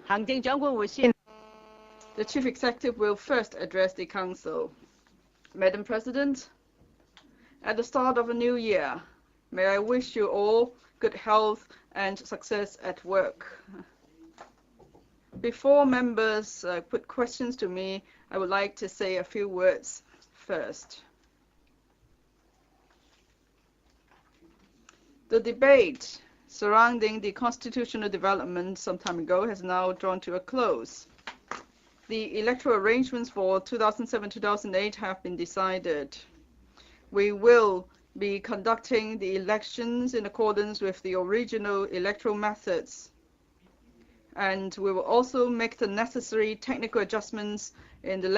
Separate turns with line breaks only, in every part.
行政長官會先。
The Chief Executive will first address the Council. Madam President, at the start of a new year, may I wish you all good health and success at work. Before members put questions to me, I would like to say a few words first. The debate surrounding the constitutional development some time ago has now drawn to a close. The electoral arrangements for 2007-2008 have been decided. We will be conducting the elections in accordance with the original electoral methods. And we will also make the necessary technical adjustments in the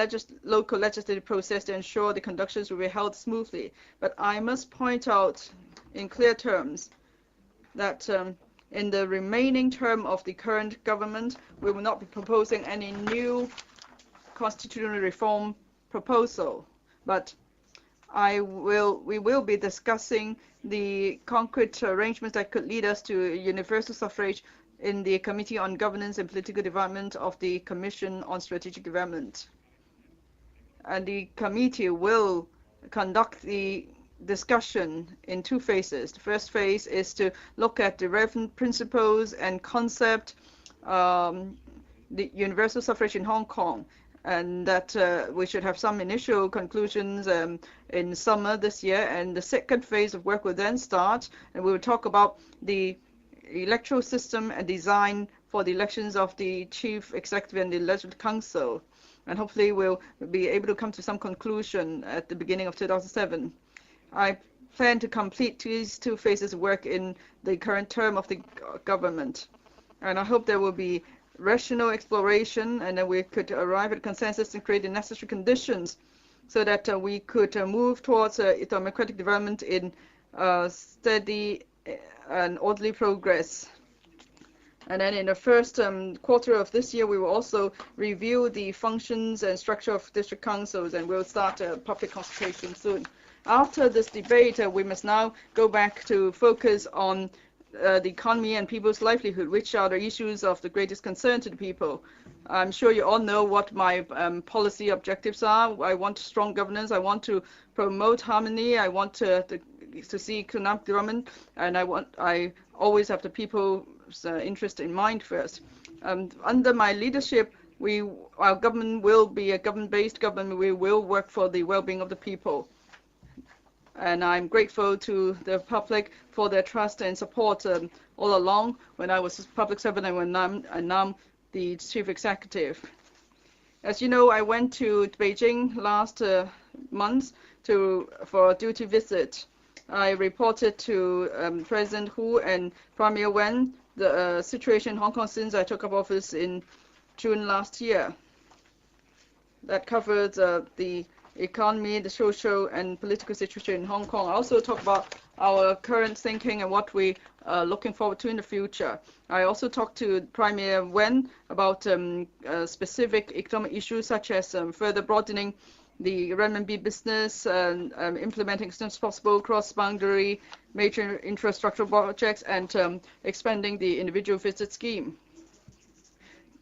local legislative process to ensure the conductions will be held smoothly. But I must point out in clear terms that in the remaining term of the current government, we will not be proposing any new constitutional reform proposal. But we will be discussing the concrete arrangements that could lead us to universal suffrage in the Committee on Governance and Political Development of the Commission on Strategic Development. And the committee will conduct the discussion in two phases. The first phase is to look at the relevant principles and concept, the universal suffrage in Hong Kong, and that we should have some initial conclusions in summer this year. And the second phase of work will then start, and we will talk about the electoral system and design for the elections of the Chief Executive and the Legislative Council. And hopefully we'll be able to come to some conclusion at the beginning of 2007. I plan to complete these two phases of work in the current term of the government. And I hope there will be rational exploration, and that we could arrive at a consensus and create the necessary conditions so that we could move towards democratic development in steady and orderly progress. And then in the first quarter of this year, we will also review the functions and structure of district councils, and we'll start a public consultation soon. After this debate, we must now go back to focus on the economy and people's livelihood, which are the issues of the greatest concern to the people. I'm sure you all know what my policy objectives are. I want strong governance. I want to promote harmony. I want to see economic development, and I always have the people's interest in mind first. Under my leadership, our government will be a government-based government. We will work for the well-being of the people. And I'm grateful to the public for their trust and support all along when I was a public servant and when I'm now the Chief Executive. As you know, I went to Beijing last month for a duty visit. I reported to President Hu and Premier Wen the situation in Hong Kong since I took up office in June last year. That covered the economy, the social and political situation in Hong Kong. I also talk about our current thinking and what we are looking forward to in the future. I also talked to Premier Wen about specific economic issues such as further broadening the renminbi business and implementing as soon as possible cross-boundary major infrastructure projects and expanding the individual visit scheme.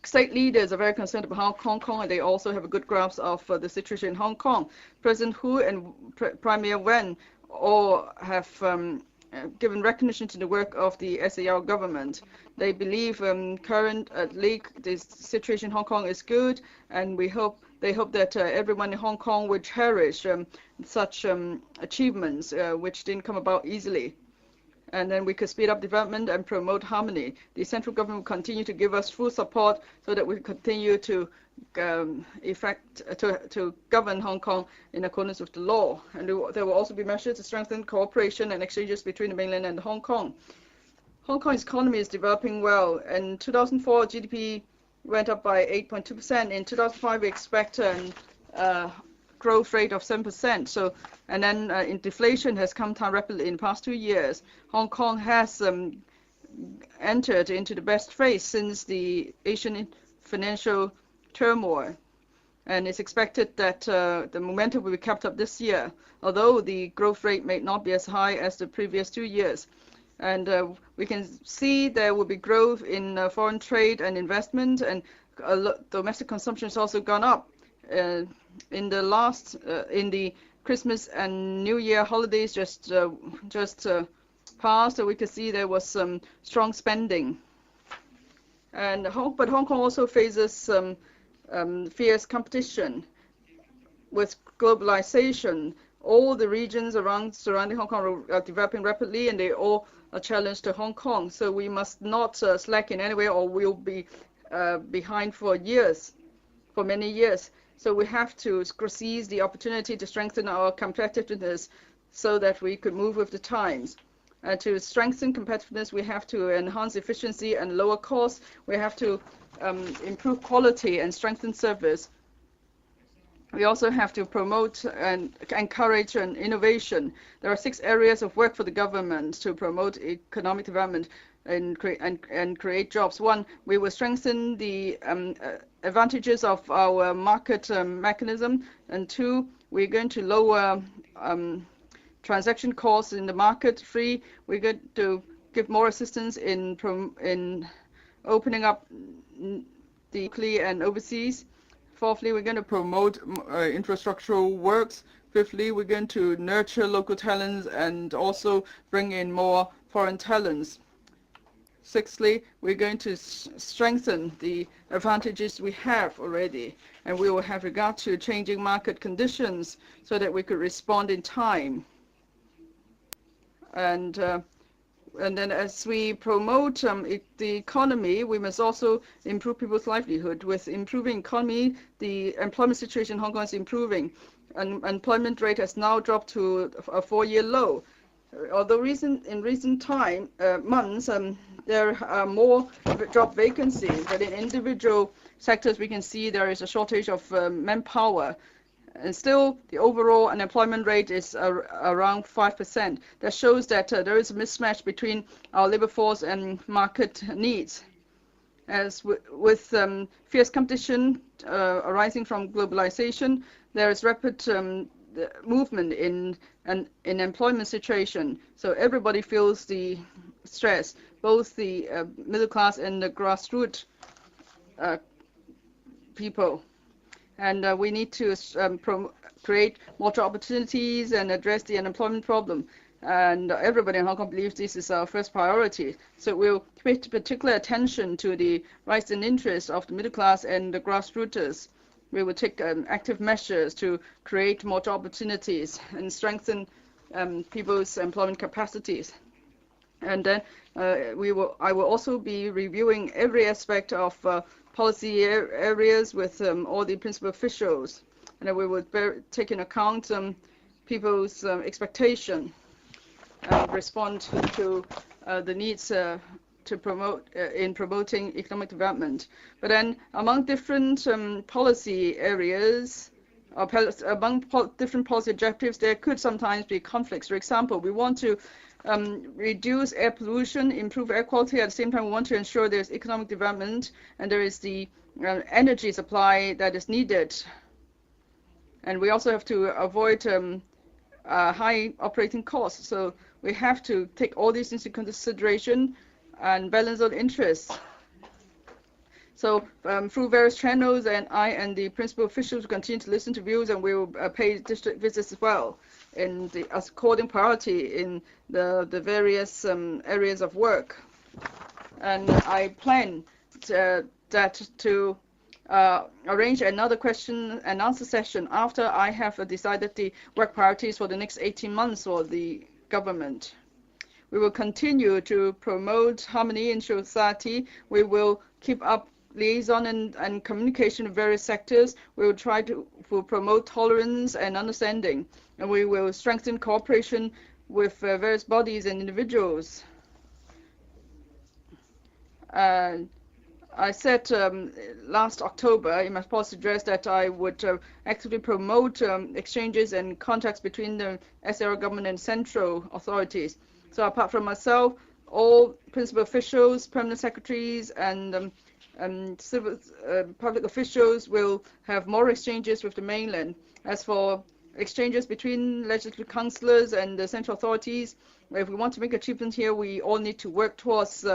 State leaders are very concerned about Hong Kong, and they also have a good grasp of the situation in Hong Kong. President Hu and Premier Wen all have given recognition to the work of the SAR government. They believe the situation in Hong Kong is good, and they hope that everyone in Hong Kong would cherish such achievements which didn't come about easily. And then we could speed up development and promote harmony. The central government will continue to give us full support so that we continue to govern Hong Kong in accordance with the law. And there will also be measures to strengthen cooperation and exchanges between the mainland and Hong Kong. Hong Kong's economy is developing well. In 2004, GDP went up by 8.2%. In 2005, we expect growth rate of 7%. And then inflation has come down rapidly in the past 2 years. Hong Kong has entered into the best phase since the Asian financial turmoil. And it's expected that the momentum will be kept up this year, although the growth rate may not be as high as the previous 2 years. And we can see there will be growth in foreign trade and investment, and domestic consumption has also gone up. In the Christmas and New Year holidays just passed, we could see there was some strong spending. But Hong Kong also faces some fierce competition with globalization. All the regions surrounding Hong Kong are developing rapidly, and they all are challenged to Hong Kong. So we must not slack in any way, or we'll be behind for many years. So we have to seize the opportunity to strengthen our competitiveness so that we could move with the times. To strengthen competitiveness, we have to enhance efficiency and lower costs. We have to improve quality and strengthen service. We also have to promote and encourage innovation. There are 6 areas of work for the government to promote economic development and create jobs. 1, we will strengthen the advantages of our market mechanism. And 2, we're going to lower transaction costs in the market. 3, we're going to give more assistance in opening up the locally and overseas. 4thly, we're going to promote infrastructural works. 5thly, we're going to nurture local talents and also bring in more foreign talents. 6thly, we're going to strengthen the advantages we have already, and we will have regard to changing market conditions so that we could respond in time. And then as we promote the economy, we must also improve people's livelihood. With improving economy, the employment situation in Hong Kong is improving. Unemployment rate has now dropped to a 4-year low. Although in recent months, there are more job vacancies, but in individual sectors we can see there is a shortage of manpower. And still, the overall unemployment rate is around 5%. That shows that there is a mismatch between our labor force and market needs. As with fierce competition arising from globalization, there is rapid movement in employment situation. So everybody feels the stress, both the middle class and the grassroots people. And we need to create more job opportunities and address the unemployment problem. And everybody in Hong Kong believes this is our first priority. So we'll pay particular attention to the rights and interests of the middle class and the grassroots. We will take active measures to create more job opportunities and strengthen people's employment capacities. And then I will also be reviewing every aspect of policy areas with all the principal officials, and we will take into account people's expectation and respond to the needs to promote in promoting economic development. But then among different policy areas, among different policy objectives, there could sometimes be conflicts. For example, we want to reduce air pollution, improve air quality. At the same time, we want to ensure there's economic development and there is the energy supply that is needed. And we also have to avoid high operating costs. So we have to take all these into consideration and balance all interests. So through various channels, and I and the principal officials will continue to listen to views, and we will pay district visits as well as according priority in the various areas of work. And I plan to arrange another question and answer session after I have decided the work priorities for the next 18 months for the government. We will continue to promote harmony in society. We will keep up liaison and communication in various sectors. We will try to promote tolerance and understanding, and we will strengthen cooperation with various bodies and individuals. I said last October in my policy address that I would actively promote exchanges and contacts between the SAR government and central authorities. So apart from myself, all principal officials, permanent secretaries, and civil public officials will have more exchanges with the mainland. As for exchanges between legislative councillors and the central authorities. If we want to make achievement here, we all need to work towards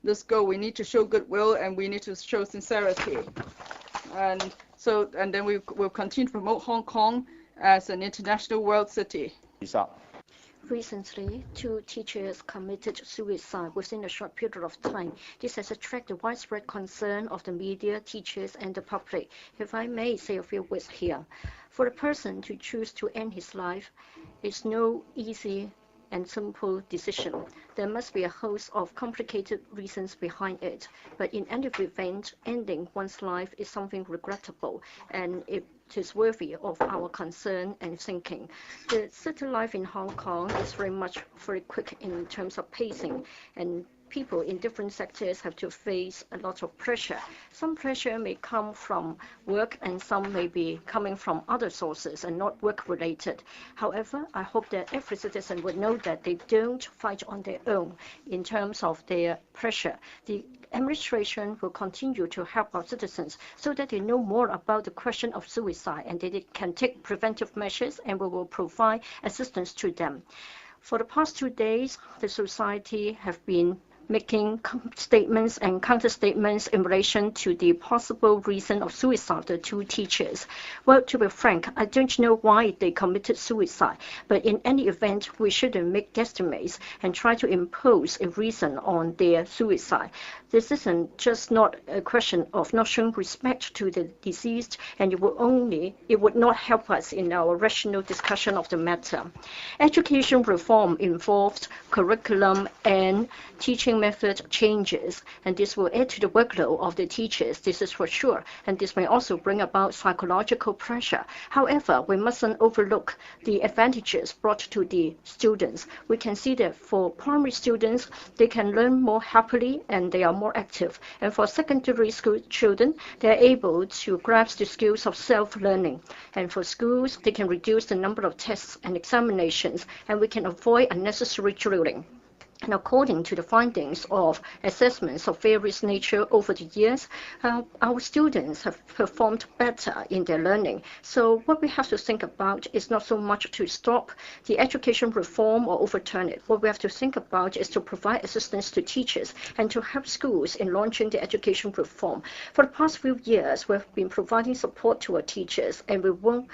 this goal. We need to show goodwill and we need to show sincerity. And then we will continue to promote Hong Kong as an international world city.
Recently, 2 teachers committed suicide within a short period of time. This has attracted widespread concern of the media, teachers, and the public. If I may say a few words here, for a person to choose to end his life is no easy and simple decision. There must be a host of complicated reasons behind it. But in any event, ending one's life is something regrettable, and it is worthy of our concern and thinking. The city life in Hong Kong is very quick in terms of pacing, and people in different sectors have to face a lot of pressure. Some pressure may come from work and some may be coming from other sources and not work-related. However, I hope that every citizen would know that they don't fight on their own in terms of their pressure. The administration will continue to help our citizens so that they know more about the question of suicide and that they can take preventive measures, and we will provide assistance to them. For the past 2 days, the society have been making statements and counter-statements in relation to the possible reason of suicide of the 2 teachers. Well, to be frank, I don't know why they committed suicide, but in any event, we shouldn't make guesstimates and try to impose a reason on their suicide. This isn't just not a question of not showing respect to the deceased, and it would not help us in our rational discussion of the matter. Education reform involves curriculum and teaching method changes, and this will add to the workload of the teachers, this is for sure, and this may also bring about psychological pressure. However, we mustn't overlook the advantages brought to the students. We can see that for primary students, they can learn more happily and they are more active, and for secondary school children, they are able to grasp the skills of self-learning, and for schools, they can reduce the number of tests and examinations, and we can avoid unnecessary drilling. And according to the findings of assessments of various nature over the years, our students have performed better in their learning. So what we have to think about is not so much to stop the education reform or overturn it. What we have to think about is to provide assistance to teachers and to help schools in launching the education reform. For the past few years, we've been providing support to our teachers, and we won't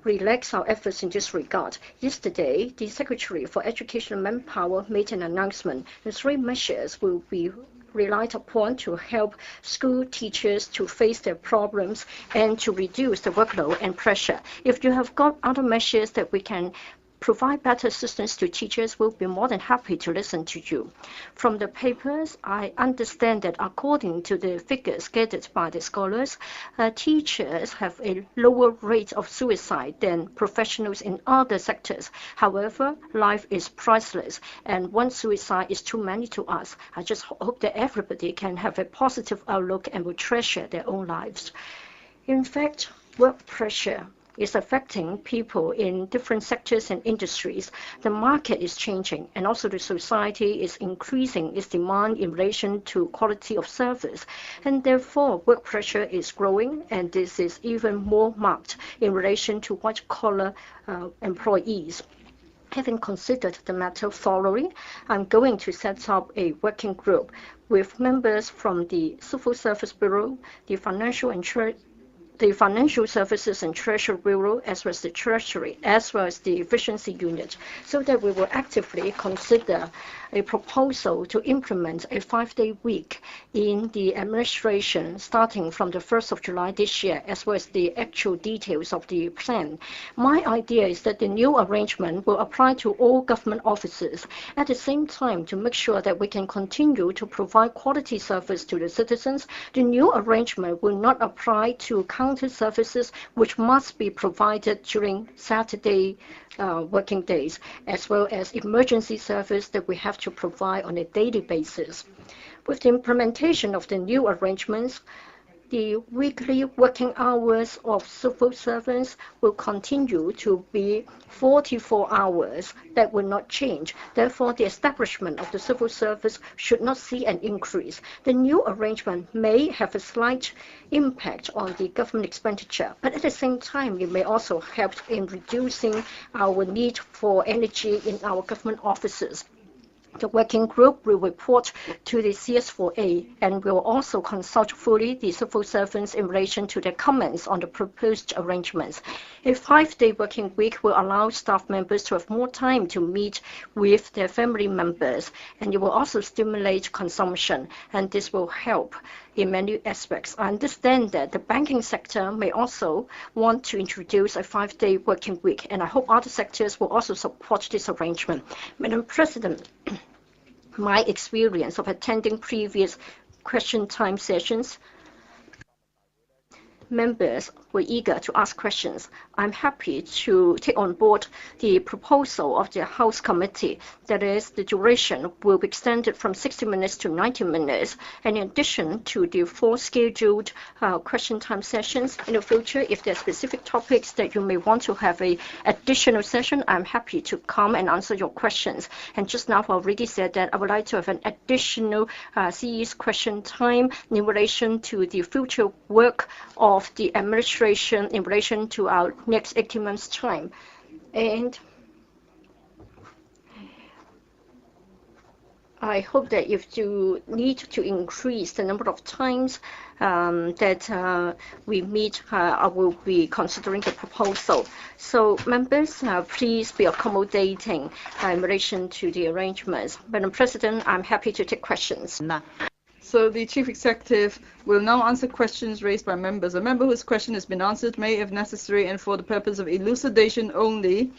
relax our efforts in this regard. Yesterday, the Secretary for Education and Manpower made an announcement. The 3 measures will be relied upon to help school teachers to face their problems and to reduce the workload and pressure. If you have got other measures that we can provide better assistance to teachers, we'll be more than happy to listen to you. From the papers, I understand that according to the figures gathered by the scholars, teachers have a lower rate of suicide than professionals in other sectors. However, life is priceless, and one suicide is too many to us. I just hope that everybody can have a positive outlook and will treasure their own lives. In fact, work pressure is affecting people in different sectors and industries. The market is changing, and also the society is increasing its demand in relation to quality of service. And therefore, work pressure is growing, and this is even more marked in relation to white-collar employees. Having considered the matter thoroughly, I'm going to set up a working group with members from the Civil Service Bureau, the Financial Services and Treasury Bureau, as well as the Treasury, as well as the Efficiency Unit, so that we will actively consider a proposal to implement a 5-day week in the administration starting from the 1st of July this year, as well as the actual details of the plan. My idea is that the new arrangement will apply to all government offices. At the same time, to make sure that we can continue to provide quality service to the citizens, the new arrangement will not apply to counter services which must be provided during Saturday working days, as well as emergency service that we have to provide on a daily basis. With the implementation of the new arrangements, The weekly working hours of civil servants will continue to be 44 hours. That will not change. Therefore, the establishment of the civil service should not see an increase. The new arrangement may have a slight impact on the government expenditure, but at the same time, it may also help in reducing our need for energy in our government offices. The working group will report to the CS4A and will also consult fully the civil servants in relation to their comments on the proposed arrangements. A 5-day working week will allow staff members to have more time to meet with their family members, and it will also stimulate consumption, and this will help in many aspects. I understand that the banking sector may also want to introduce a 5-day working week, and I hope other sectors will also support this arrangement. Madam President, my experience of attending previous question time sessions, members were eager to ask questions. I'm happy to take on board the proposal of the House Committee. That is, the duration will be extended from 60 minutes to 90 minutes. And in addition to the 4 scheduled question time sessions, in the future, if there are specific topics that you may want to have an additional session, I'm happy to come and answer your questions. And just now, I've already said that I would like to have an additional CE's question time in relation to the future work of the administration in relation to our next 18 months' time. And I hope that if you need to increase the number of times that we meet, I will be considering the proposal. So members, please be accommodating in relation to the arrangements. Madam President, I'm happy to take questions.
So the Chief Executive will now answer questions raised by members. A member whose question has been answered may, if necessary and for the purpose of elucidation only,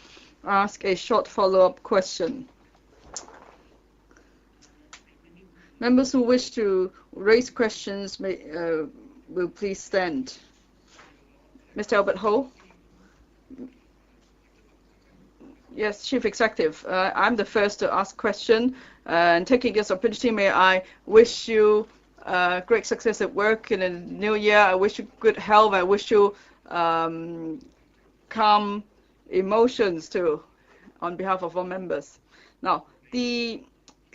ask a short follow-up question. Members who wish to raise questions will please stand. Mr. Albert Ho. Yes, Chief Executive. I'm the first to ask question. And taking this opportunity, may I wish you great success at work in the new year. I wish you good health. I wish you calm emotions too, on behalf of all members. Now, the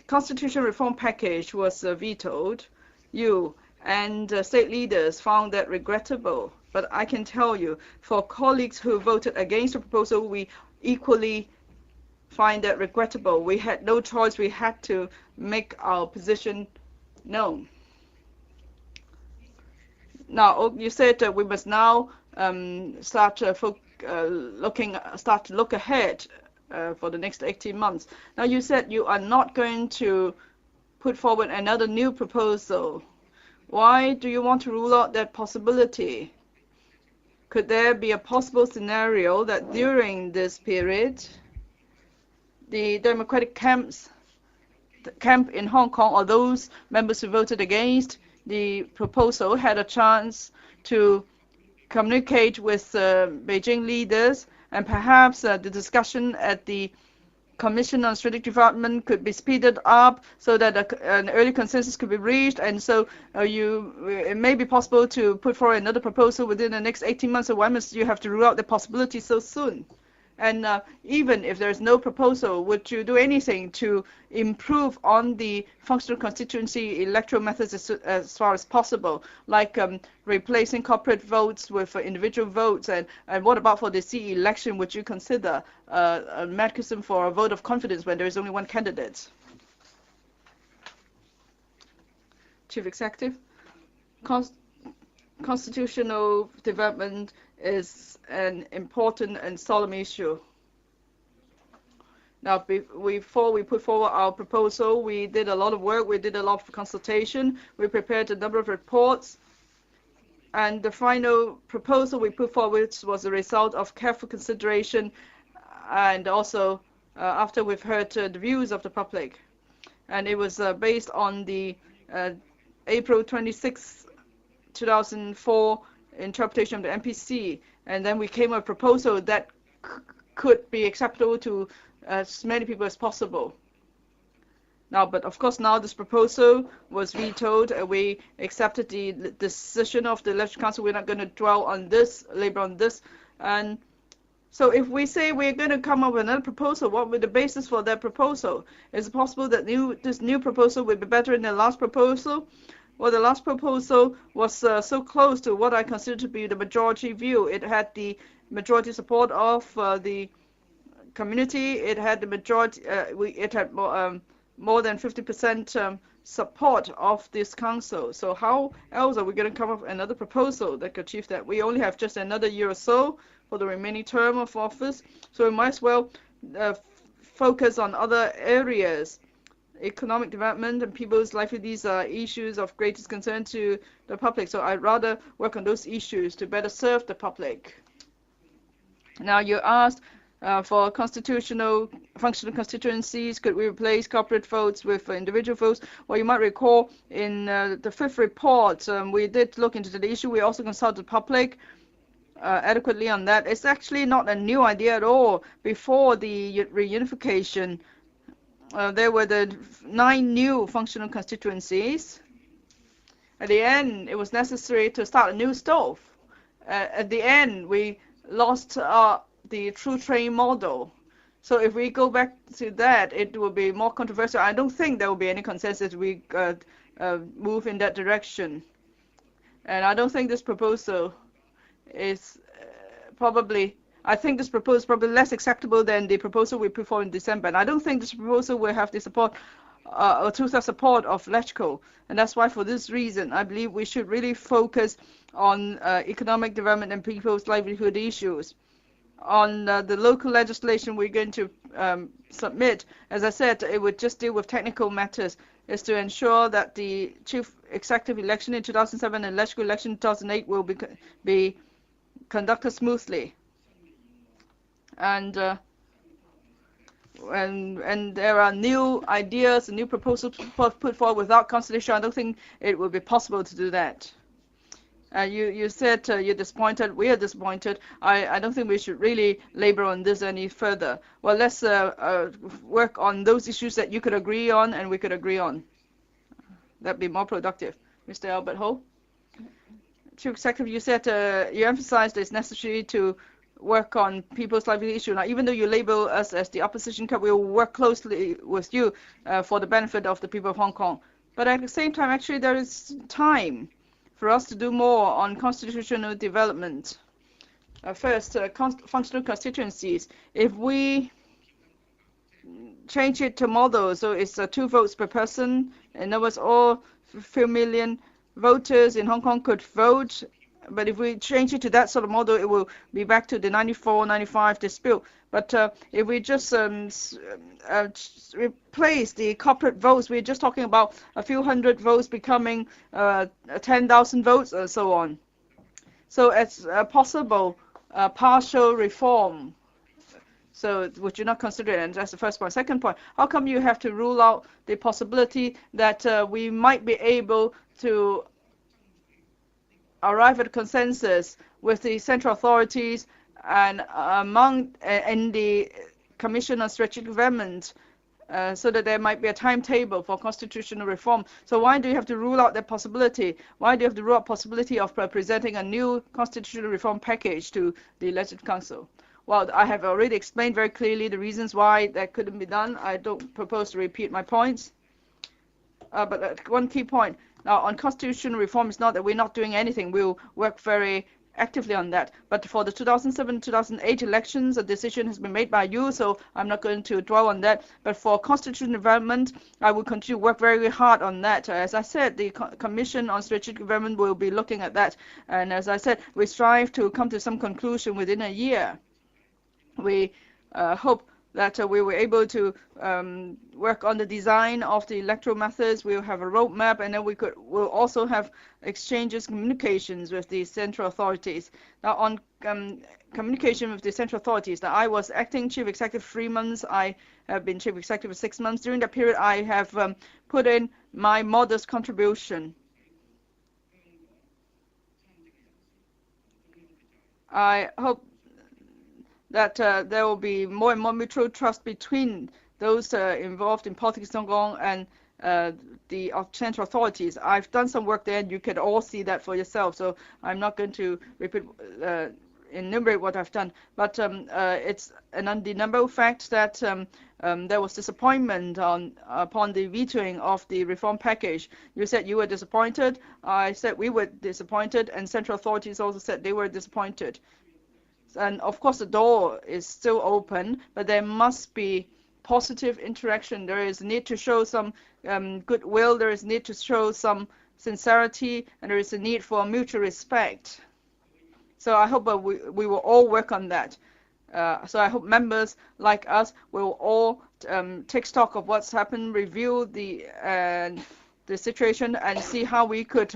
Constitution reform package was vetoed. You and state leaders found that regrettable. But I can tell you, for colleagues who voted against the proposal, we equally find that regrettable. We had no choice. We had to make our position known. Now, you said that we must now start to look ahead for the next 18 months. Now, you said you are not going to put forward another new proposal. Why do you want to rule out that possibility? Could there be a possible scenario that during this period, the Democratic camp in Hong Kong, or those members who voted against the proposal, had a chance to communicate with Beijing leaders, and perhaps the discussion at the Commission on Strategic Development could be speeded up so that an early consensus could be reached, and so it may be possible to put forward another proposal within the next 18 months. So why must you have to rule out the possibility so soon? And even if there's no proposal, would you do anything to improve on the functional constituency electoral methods as far as possible, like replacing corporate votes with individual votes? And what about for the CE election? Would you consider a mechanism for a vote of confidence when there is only one candidate? Chief Executive, constitutional development is an important and solemn issue. Now, before we put forward our proposal, we did a lot of work, we did a lot of consultation, we prepared a number of reports, and the final proposal we put forward was a result of careful consideration, and also after we've heard the views of the public. And it was based on the April 26, 2004 interpretation of the MPC, and then we came with a proposal that could be acceptable to as many people as possible. Now, but of course, now this proposal was vetoed. We accepted the decision of the Legislative Council. We're not going to dwell on this, labor on this. And so if we say we're going to come up with another proposal, what would the basis for that proposal? Is it possible that this new proposal would be better than the last proposal? Well, the last proposal was so close to what I consider to be the majority view. It had the majority support of the community. It had the majority. It had more than 50% support of this council. So how else are we going to come up with another proposal that could achieve that? We only have just another year or so for the remaining term of office, so we might as well focus on other areas. Economic development and people's livelihoods are issues of greatest concern to the public, so I'd rather work on those issues to better serve the public. Now, you asked for functional constituencies, could we replace corporate votes with individual votes? Well, you might recall in the fifth report, we did look into the issue. We also consulted the public adequately on that. It's actually not a new idea at all. Before the reunification, there were the 9 new functional constituencies. At the end, it was necessary to start a new stove. At the end, we lost the true train model. So if we go back to that, it will be more controversial. I don't think there will be any consensus. We move in that direction. And I don't think this proposal is I think this proposal is probably less acceptable than the proposal we put forward in December. And I don't think this proposal will have the support or two-thirds support of LegCo. And that's why, for this reason, I believe we should really focus on economic development and people's livelihood issues. On the local legislation we're going to submit, as I said, it would just deal with technical matters, is to ensure that the chief executive election in 2007 and LegCo election in 2008 will be conducted smoothly. And there are new ideas and new proposals put forward without consultation. I don't think it will be possible to do that. You said you're disappointed. We are disappointed. I don't think we should really labor on this any further. Well, let's work on those issues that you could agree on and we could agree on. That'd be more productive. Mr. Albert Ho. Chief Executive, you said you emphasized it's necessary to work on people's livelihood issue. Now, even though you label us as the opposition club, we will work closely with you for the benefit of the people of Hong Kong. But at the same time, actually, there is time for us to do more on constitutional development. First, functional constituencies. If we change it to model, so it's 2 votes per person, in other words, all few million voters in Hong Kong could vote. But if we change it to that sort of model, it will be back to the 94-95 dispute. But if we just replace the corporate votes, we're just talking about a few hundred votes becoming 10,000 votes and so on. So it's a possible partial reform. So would you not consider it? And that's the first point. Second point, how come you have to rule out the possibility that we might be able to arrive at a consensus with the central authorities and in the Commission on Strategic Development, so that there might be a timetable for constitutional reform? So why do you have to rule out that possibility? Why do you have to rule out possibility of presenting a new constitutional reform package to the Legislative Council? Well, I have already explained very clearly the reasons why that couldn't be done. I don't propose to repeat my points. But one key point. Now, on constitutional reform, it's not that we're not doing anything. We'll work very actively on that. But for the 2007-2008 elections, a decision has been made by you, so I'm not going to dwell on that. But for constitutional development, I will continue to work very hard on that. As I said, the Commission on Strategic Development will be looking at that. And as I said, we strive to come to some conclusion within a year. We hope that we were able to work on the design of the electoral methods. We'll have a roadmap, and then we'll also have exchanges, communications with the central authorities. Now, on communication with the central authorities, now I was acting chief executive 3 months. I have been chief executive for 6 months. During that period, I have put in my modest contribution. I hope that there will be more and more mutual trust between those involved in politics in Hong Kong and the central authorities. I've done some work there, and you can all see that for yourself. So I'm not going to repeat, enumerate what I've done. But it's an undeniable fact that there was disappointment upon the vetoing of the reform package. You said you were disappointed. I said we were disappointed, and central authorities also said they were disappointed. And of course, the door is still open, but there must be positive interaction. There is a need to show some goodwill. There is a need to show some sincerity, and there is a need for mutual respect. So I hope we will all work on that. So I hope members like us will all take stock of what's happened, review the situation, and see how we could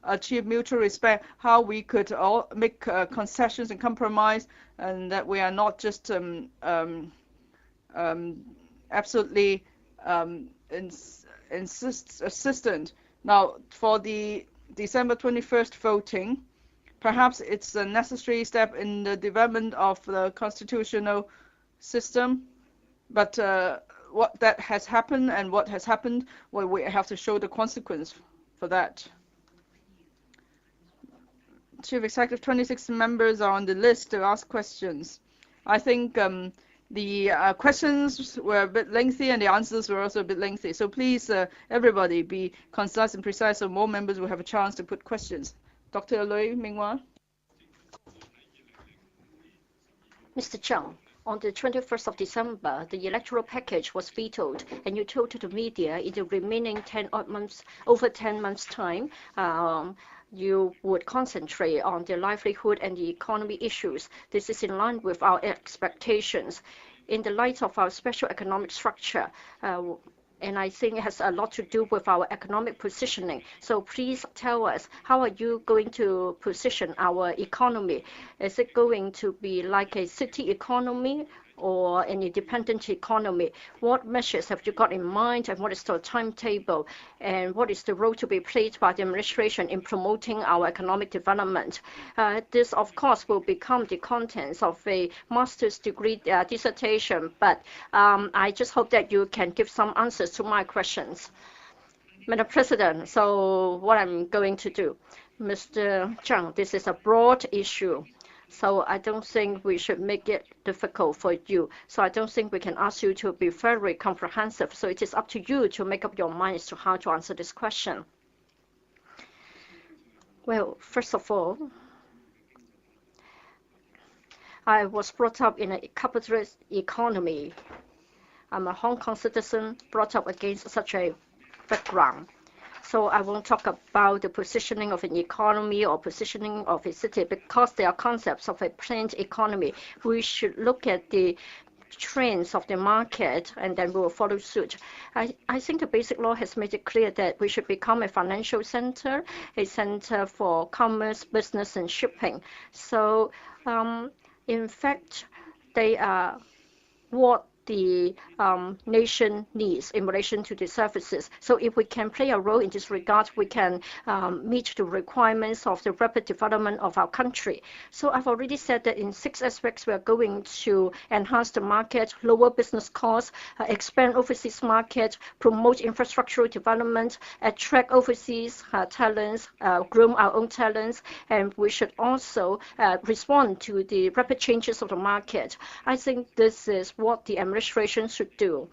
achieve mutual respect, how we could all make concessions and compromise, and that we are not just absolutely insistent. Now, for the December 21st voting, perhaps it's a necessary step in the development of the constitutional system, but what that has happened and what has happened, well, we have to show the consequence for that. Chief Executive, 26 members are on the list to ask questions. I think the questions were a bit lengthy and the answers were also a bit lengthy. So please, everybody, be concise and precise so more members will have a chance to put questions. Dr. Lui Minghua.
Mr. Zhang, on the 21st of December, the electoral package was vetoed, and you told to the media in the remaining 10 months, over 10 months' time, you would concentrate on the livelihood and the economy issues. This is in line with our expectations. In the light of our special economic structure, and I think it has a lot to do with our economic positioning. So please tell us, how are you going to position our economy? Is it going to be like a city economy or an independent economy? What measures have you got in mind, and what is the timetable, and what is the role to be played by the administration in promoting our economic development? This, of course, will become the contents of a master's degree dissertation, but I just hope that you can give some answers to my questions. Madam President, so what I'm going to do, Mr. Zhang, this is a broad issue. So I don't think we should make it difficult for you. So I don't think we can ask you to be very comprehensive. So it is up to you to make up your mind as to how to answer this question. Well, first of all, I was brought up in a capitalist economy. I'm a Hong Kong citizen brought up against such a background. So I won't talk about the positioning of an economy or positioning of a city because they are concepts of a planned economy. We should look at the trends of the market and then we will follow suit. I think the basic law has made it clear that we should become a financial center, a center for commerce, business, and shipping. So in fact, they are what the nation needs in relation to the services. So if we can play a role in this regard, we can meet the requirements of the rapid development of our country. So I've already said that in 6 aspects, we are going to enhance the market, lower business costs, expand overseas market, promote infrastructural development, attract overseas talents, groom our own talents, and we should also respond to the rapid changes of the market. I think this is what the administration should do.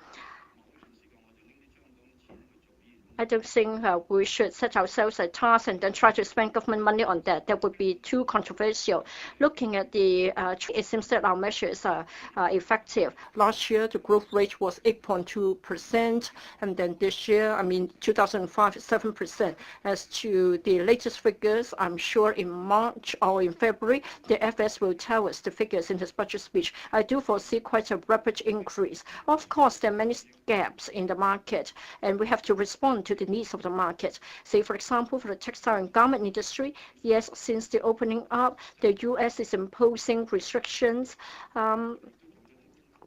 I don't think we should set ourselves a task and then try to spend government money on that. That would be too controversial. Looking at the, it seems that our measures are effective. Last year, the growth rate was 8.2%, and then this year, 2005, 7%. As to the latest figures, I'm sure in March or in February, the FS will tell us the figures in his budget speech. I do foresee quite a rapid increase. Of course, there are many gaps in the market, and we have to respond to the needs of the market. Say, for example, for the textile and garment industry, yes, since the opening up, the U.S. is imposing restrictions.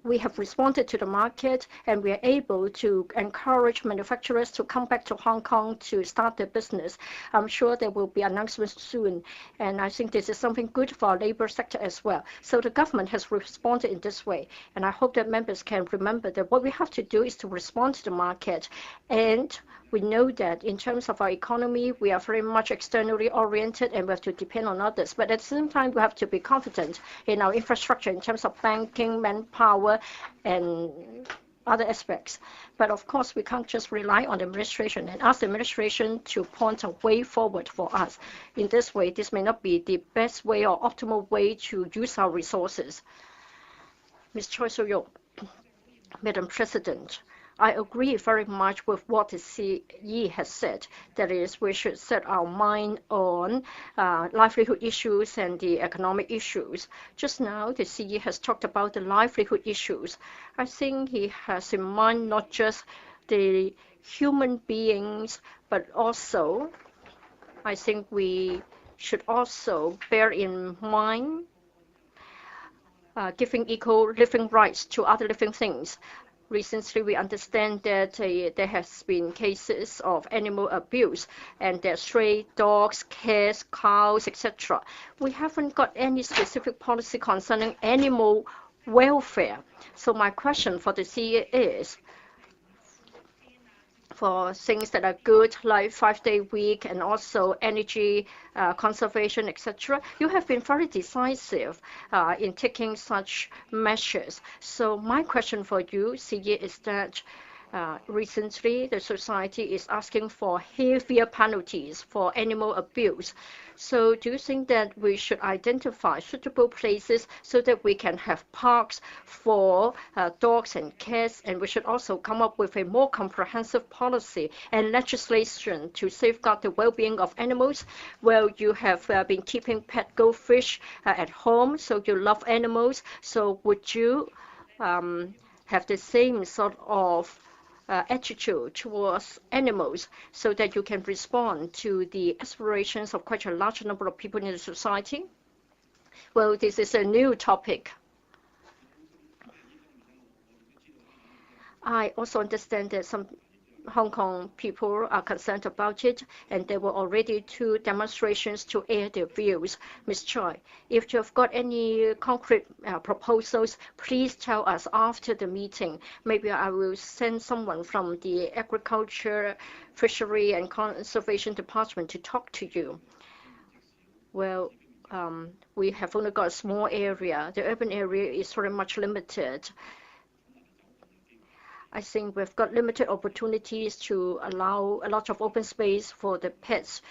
we have responded to the market, and we are able to encourage manufacturers to come back to Hong Kong to start their business. I'm sure there will be announcements soon, and I think this is something good for our labor sector as well. So the government has responded in this way, and I hope that members can remember that what we have to do is to respond to the market. And we know that in terms of our economy, we are very much externally oriented and we have to depend on others. But at the same time, we have to be confident in our infrastructure in terms of banking, manpower, and other aspects. But of course, we can't just rely on the administration and ask the administration to point a way forward for us. In this way, this may not be the best way or optimal way to use our resources. Ms. Choi Soo-yuk, Madam President, I agree very much with what the CE has said. That is, we should set our mind on livelihood issues and the economic issues. Just now, the CE has talked about the livelihood issues. I think he has in mind not just the human beings, but also, I think we should also bear in mind giving equal living rights to other living things. Recently, we understand that there has been cases of animal abuse, and there are stray dogs, cats, cows, etc. We haven't got any specific policy concerning animal welfare. So my question for the CE is, for things that are good, like 5-day week and also energy conservation, etc. You have been very decisive in taking such measures. So my question for you, CE, is that recently the society is asking for heavier penalties for animal abuse. So do you think that we should identify suitable places so that we can have parks for dogs and cats, and we should also come up with a more comprehensive policy and legislation to safeguard the well-being of animals? Well, you have been keeping pet goldfish at home, so you love animals. So would you have the same sort of attitude towards animals so that you can respond to the aspirations of quite a large number of people in the society? Well, this is a new topic. I also understand that some Hong Kong people are concerned about it, and there were already 2 demonstrations to air their views. Ms. Choi, if you have got any concrete proposals, please tell us after the meeting. Maybe I will send someone from the Agriculture, Fishery and Conservation Department to talk to you. Well, we have only got a small area. The urban area is very much limited. I think we've got limited opportunities to allow a lot of open space for the pets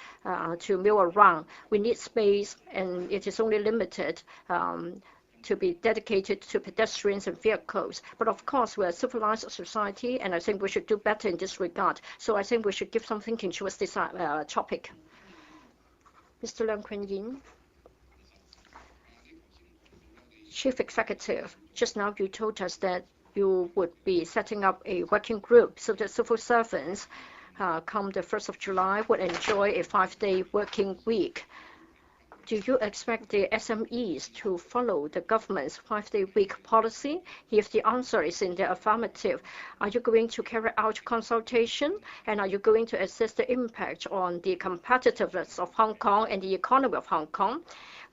to mill around. We need space, and it is only limited to be dedicated to pedestrians and vehicles. But of course, we're a civilized society, and I think we should do better in this regard. So I think we should give some thinking towards this topic. Mr. Leung Kuen-yin, Chief Executive, just now you told us that you would be setting up a working group so that civil servants come the 1st of July would enjoy a 5-day working week. Do you expect the SMEs to follow the government's 5-day week policy? If the answer is in the affirmative, are you going to carry out consultation, and are you going to assess the impact on the competitiveness of Hong Kong and the economy of Hong Kong?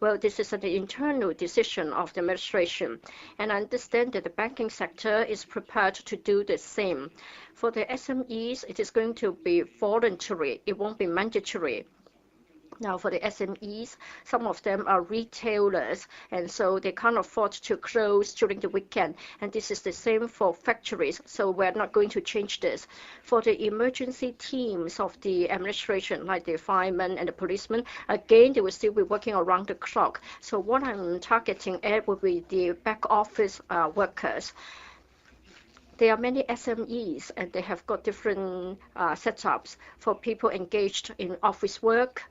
Well, this is an internal decision of the administration, and I understand that the banking sector is prepared to do the same. For the SMEs, it is going to be voluntary. It won't be mandatory. Now, for the SMEs, some of them are retailers, and so they can't afford to close during the weekend. And this is the same for factories, so we're not going to change this. For the emergency teams of the administration, like the firemen and the policemen, again, they will still be working around the clock. So what I'm targeting at will be the back office workers. There are many SMEs, and they have got different setups for people engaged in office work,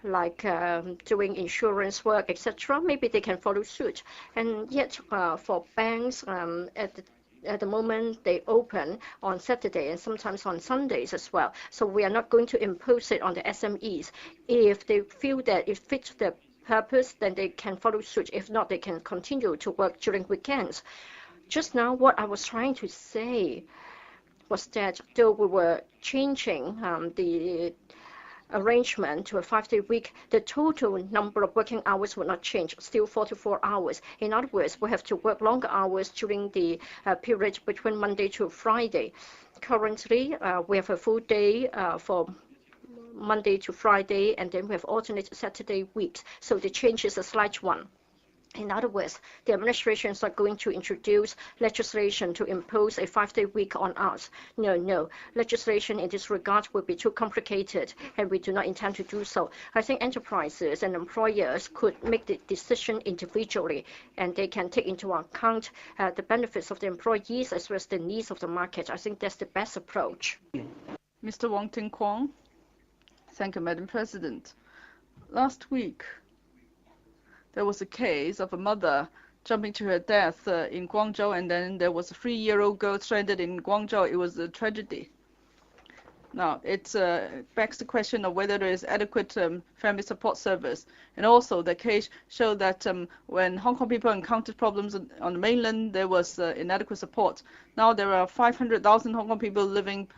like doing insurance work, etc. Maybe they can follow suit. And yet, for banks, at the moment, they open on Saturday and sometimes on Sundays as well. So we are not going to impose it on the SMEs. If they feel that it fits their purpose, then they can follow suit. If not, they can continue to work during weekends. Just now, what I was trying to say was that though we were changing the arrangement to a 5-day week, the total number of working hours will not change, still 44 hours. In other words, we have to work longer hours during the period between Monday to Friday. Currently, we have a full day for Monday to Friday, and then we have alternate Saturday weeks. So the change is a slight one. In other words, the administration is not going to introduce legislation to impose a 5-day week on us. No. Legislation in this regard will be too complicated, and we do not intend to do so. I think enterprises and employers could make the decision individually, and they can take into account the benefits of the employees as well as the needs of the market. I think that's the best approach.
Mr. Wong Ting Kwong. Thank you, Madam President. Last week, there was a case of a mother jumping to her death in Guangzhou, and then there was a 3-year-old girl stranded in Guangzhou. It was a tragedy. Now, it begs the question of whether there is adequate family support service. And also, the case showed that when Hong Kong people encountered problems on the mainland, there was inadequate support. Now, there are 500,000 Hong Kong people living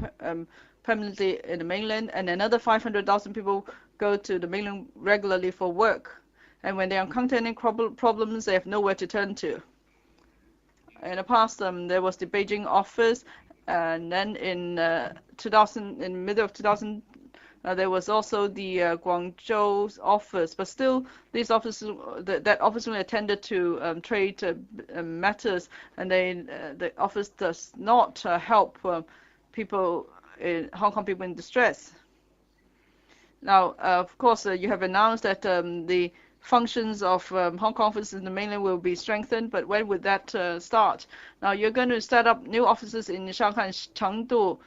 permanently in the mainland, and another 500,000 people go to the mainland regularly for work. And when they encounter any problems, they have nowhere to turn to. In the past, there was the Beijing office, and then in the middle of 2000, there was also the Guangzhou office. But still, these offices, that office only attended to trade matters, and the office does not help people in Hong Kong people in distress. Now, of course, you have announced that the functions of Hong Kong offices in the mainland will be strengthened, but when would that start? Now, you're going to set up new offices in Shanghai and Chengdu.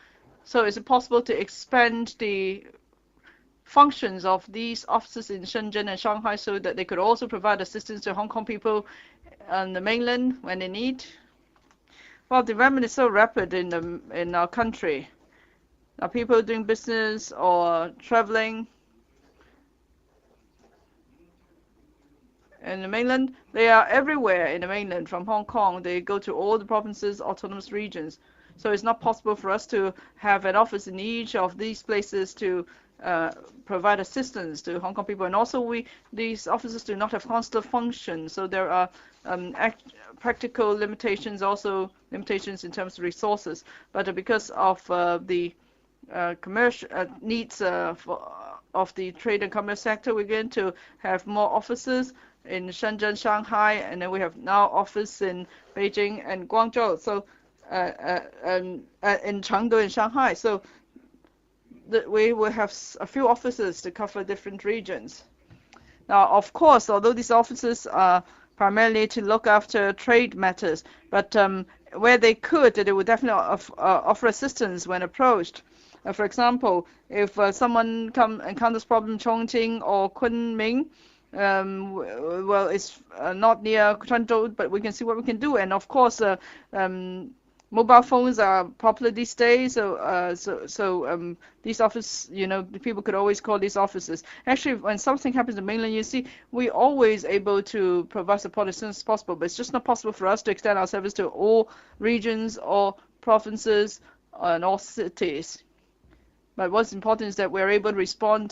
So is it possible to expand the functions of these offices in Shenzhen and Shanghai so that they could also provide assistance to Hong Kong people on the mainland when they need? Well, development is so rapid in our country. Now, people doing business or traveling in the mainland, they are everywhere in the mainland from Hong Kong. They go to all the provinces, autonomous regions. So it's not possible for us to have an office in each of these places to provide assistance to Hong Kong people. And also, these offices do not have consular function. So there are practical limitations, also limitations in terms of resources. But because of the commercial needs of the trade and commerce sector, we're going to have more offices in Shenzhen, Shanghai, and then we have now office in Beijing and Guangzhou. So in Chengdu and Shanghai. So we will have a few offices to cover different regions. Now, of course, although these offices are primarily to look after trade matters, but where they could, they would definitely offer assistance when approached. For example, if someone encounters problem in Chongqing or Kunming, well, it's not near Chengdu, but we can see what we can do. And of course, mobile phones are popular these days, so these offices, people could always call these offices. Actually, when something happens in mainland, you see, we're always able to provide support as soon as possible, but it's just not possible for us to extend our service to all regions, all provinces, and all cities. But what's important is that we're able to respond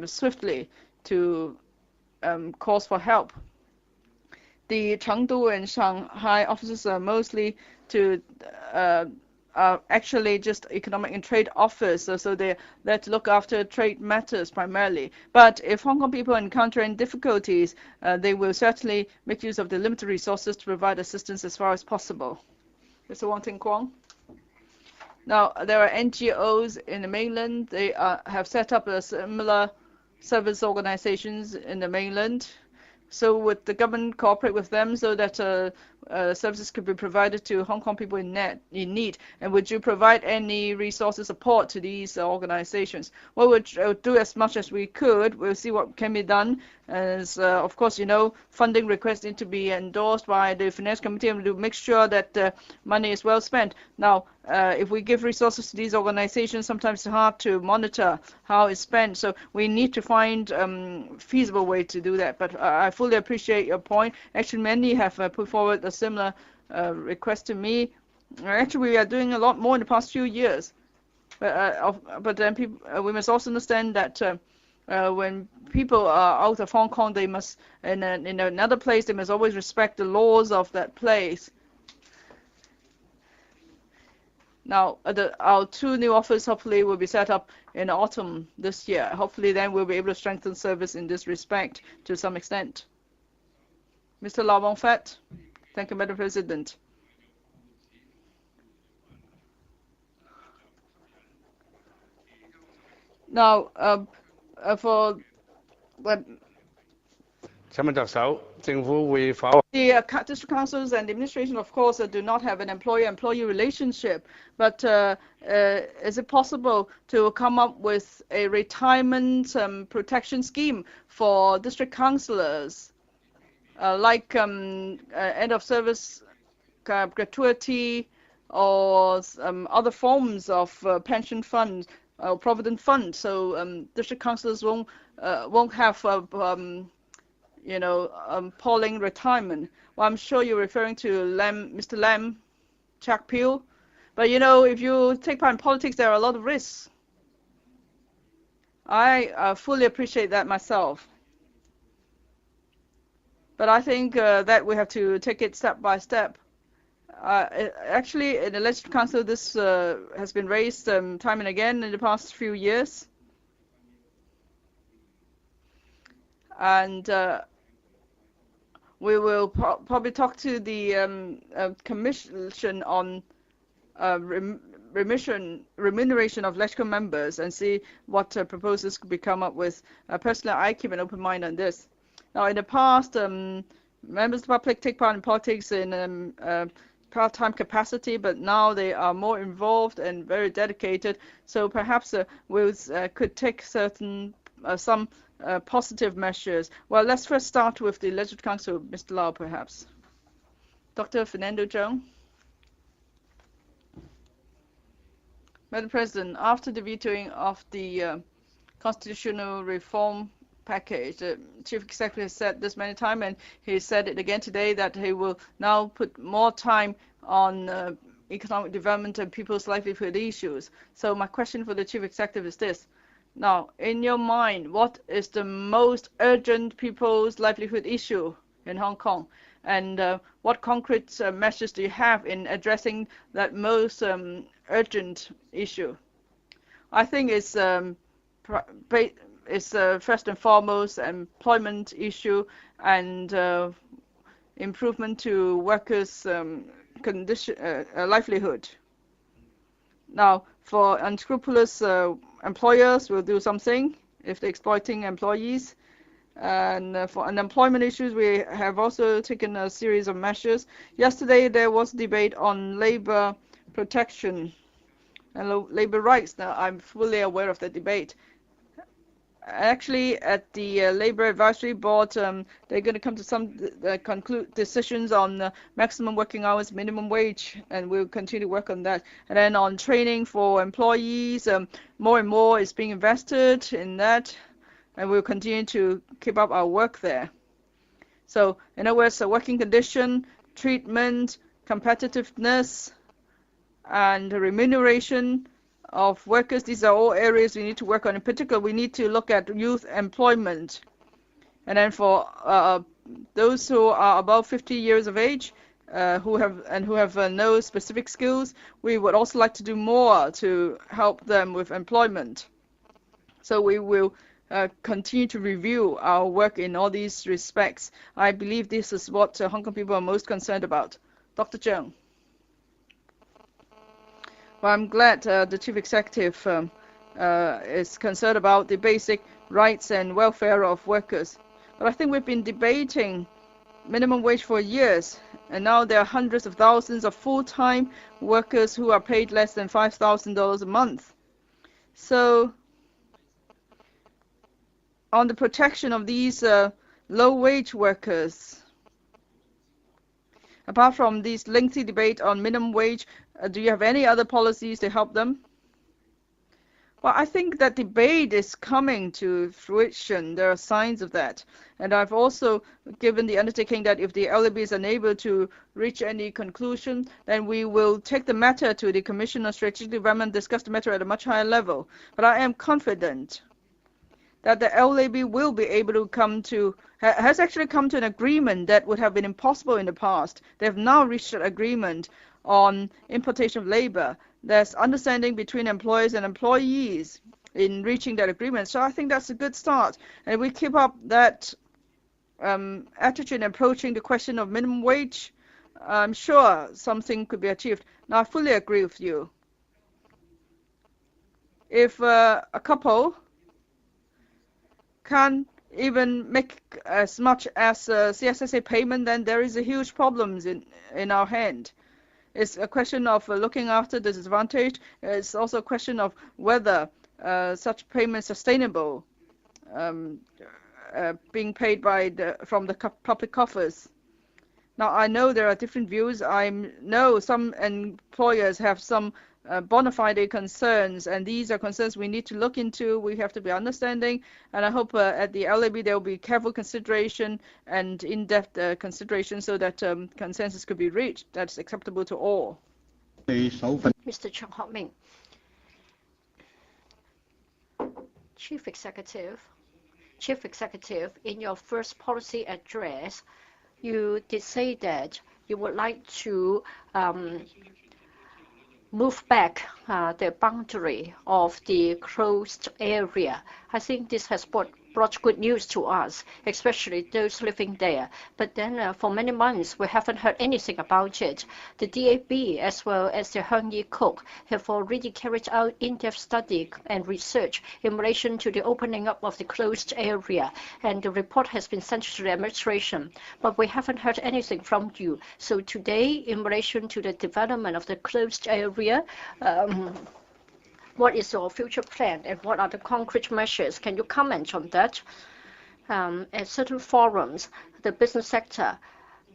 swiftly to calls for help. The Chengdu and Shanghai offices are mostly actually just economic and trade office, so they're there to look after trade matters primarily. But if Hong Kong people encounter any difficulties, they will certainly make use of the limited resources to provide assistance as far as possible. Mr. Wong Ting Kwong. Now, there are NGOs in the mainland. They have set up a similar service organizations in the mainland. So would the government cooperate with them so that services could be provided to Hong Kong people in need? And would you provide any resources support to these organizations? Well, we'll do as much as we could. We'll see what can be done. As of course, funding requests need to be endorsed by the Finance Committee, and to make sure that money is well spent. Now, if we give resources to these organizations, sometimes it's hard to monitor how it's spent. So we need to find feasible way to do that. But I fully appreciate your point. Actually, many have put forward a similar request to me. Actually, we are doing a lot more in the past few years. But then we must also understand that when people are out of Hong Kong, they must, in another place, they must always respect the laws of that place. Now, our 2 new offices hopefully will be set up in autumn this year. Hopefully then we'll be able to strengthen service in this respect to some extent. Mr. Lau Wong-Fat. Thank you, Madam President. Now, for the district councils and administration, of course, do not have an employer-employee relationship. But is it possible to come up with a retirement protection scheme for district councillors, like end of service gratuity or other forms of pension funds? Provident fund, so district councillors won't have appalling retirement. Well, I'm sure you're referring to Mr. Lam Chak Peel, but if you take part in politics, there are a lot of risks. I fully appreciate that myself, but I think that we have to take it step by step. Actually, in the Legislative Council, this has been raised time and again in the past few years. And we will probably talk to the Commission on remuneration of electoral members and see what proposals could be come up with. Personally, I keep an open mind on this. Now, in the past, members of the public take part in politics in part-time capacity, but now they are more involved and very dedicated. So perhaps we could take some positive measures. Well, let's first start with the Legislative Council. Mr. Lau, perhaps. Dr. Fernando Zhang. Madam President, after the vetoing of the constitutional reform package, the Chief Executive has said this many times, and he said it again today, that he will now put more time on economic development and people's livelihood issues. So my question for the Chief Executive is this. Now, in your mind, what is the most urgent people's livelihood issue in Hong Kong? And what concrete measures do you have in addressing that most urgent issue? I think it's first and foremost employment issue and improvement to workers' livelihood. Now, for unscrupulous employers, we'll do something if they're exploiting employees. And for unemployment issues, we have also taken a series of measures. Yesterday, there was debate on labor protection and labor rights. Now, I'm fully aware of the debate. Actually, at the Labor Advisory Board, they're going to come to some conclude decisions on maximum working hours, minimum wage, and we'll continue to work on that. And then on training for employees, more and more is being invested in that, and we'll continue to keep up our work there. So, in other words, working condition, treatment, competitiveness, and remuneration of workers, these are all areas we need to work on. In particular, we need to look at youth employment. And then for those who are above 50 years of age, who have no specific skills, we would also like to do more to help them with employment. So we will continue to review our work in all these respects. I believe this is what Hong Kong people are most concerned about. Dr. Zhang. Well, I'm glad the Chief Executive is concerned about the basic rights and welfare of workers. But I think we've been debating minimum wage for years, and now there are hundreds of thousands of full-time workers who are paid less than $5,000 a month. So on the protection of these low-wage workers, apart from this lengthy debate on minimum wage, do you have any other policies to help them? Well, I think that debate is coming to fruition. There are signs of that. And I've also given the undertaking that if the LAB is unable to reach any conclusion, then we will take the matter to the Commission on Strategic Development, discuss the matter at a much higher level. But I am confident that the LAB will be able to has actually come to an agreement that would have been impossible in the past. They have now reached an agreement on importation of labor. There's understanding between employers and employees in reaching that agreement. So I think that's a good start. And we keep up that attitude in approaching the question of minimum wage, I'm sure something could be achieved. Now, I fully agree with you. If a couple can't even make as much as a CSSA payment, then there is a huge problem in our hand. It's a question of looking after the disadvantaged. It's also a question of whether such payment is sustainable, being paid from the public coffers. Now, I know there are different views. I know some employers have some bona fide concerns, and these are concerns we need to look into. We have to be understanding, and I hope at the LAB there will be careful consideration and in-depth consideration so that consensus could be reached that's acceptable to all.
Mr. Chang Hok-ming, Chief Executive, in your first policy address, you did say that you would like to move back the boundary of the closed area. I think this has brought good news to us, especially those living there. But then for many months, we haven't heard anything about it. The DAB, as well as the Hansard, have already carried out in-depth study and research in relation to the opening up of the closed area, and the report has been sent to the administration. But we haven't heard anything from you. So today, in relation to the development of the closed area, what is your future plan and what are the concrete measures? Can you comment on that? At certain forums, the business sector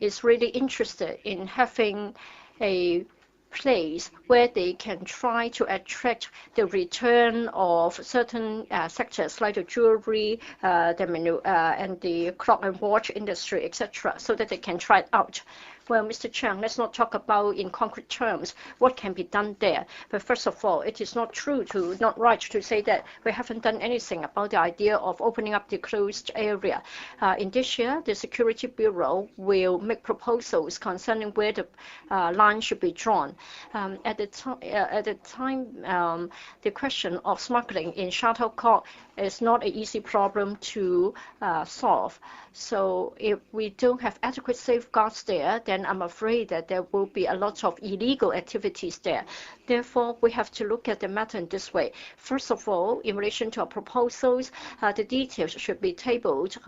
is really interested in having a place where they can try to attract the return of certain sectors like the jewelry, and the clock and watch industry, etc., so that they can try it out. Well, Mr. Chang, let's not talk about in concrete terms what can be done there. But first of all, it is not right to say that we haven't done anything about the idea of opening up the closed area. In this year, the Security Bureau will make proposals concerning where the line should be drawn. At the time, the question of smuggling in shuttlecock is not an easy problem to solve. So if we don't have adequate safeguards there, then I'm afraid that there will be a lot of illegal activities there. Therefore, we have to look at the matter in this way. First of all, in relation to our proposals, the details should be tabled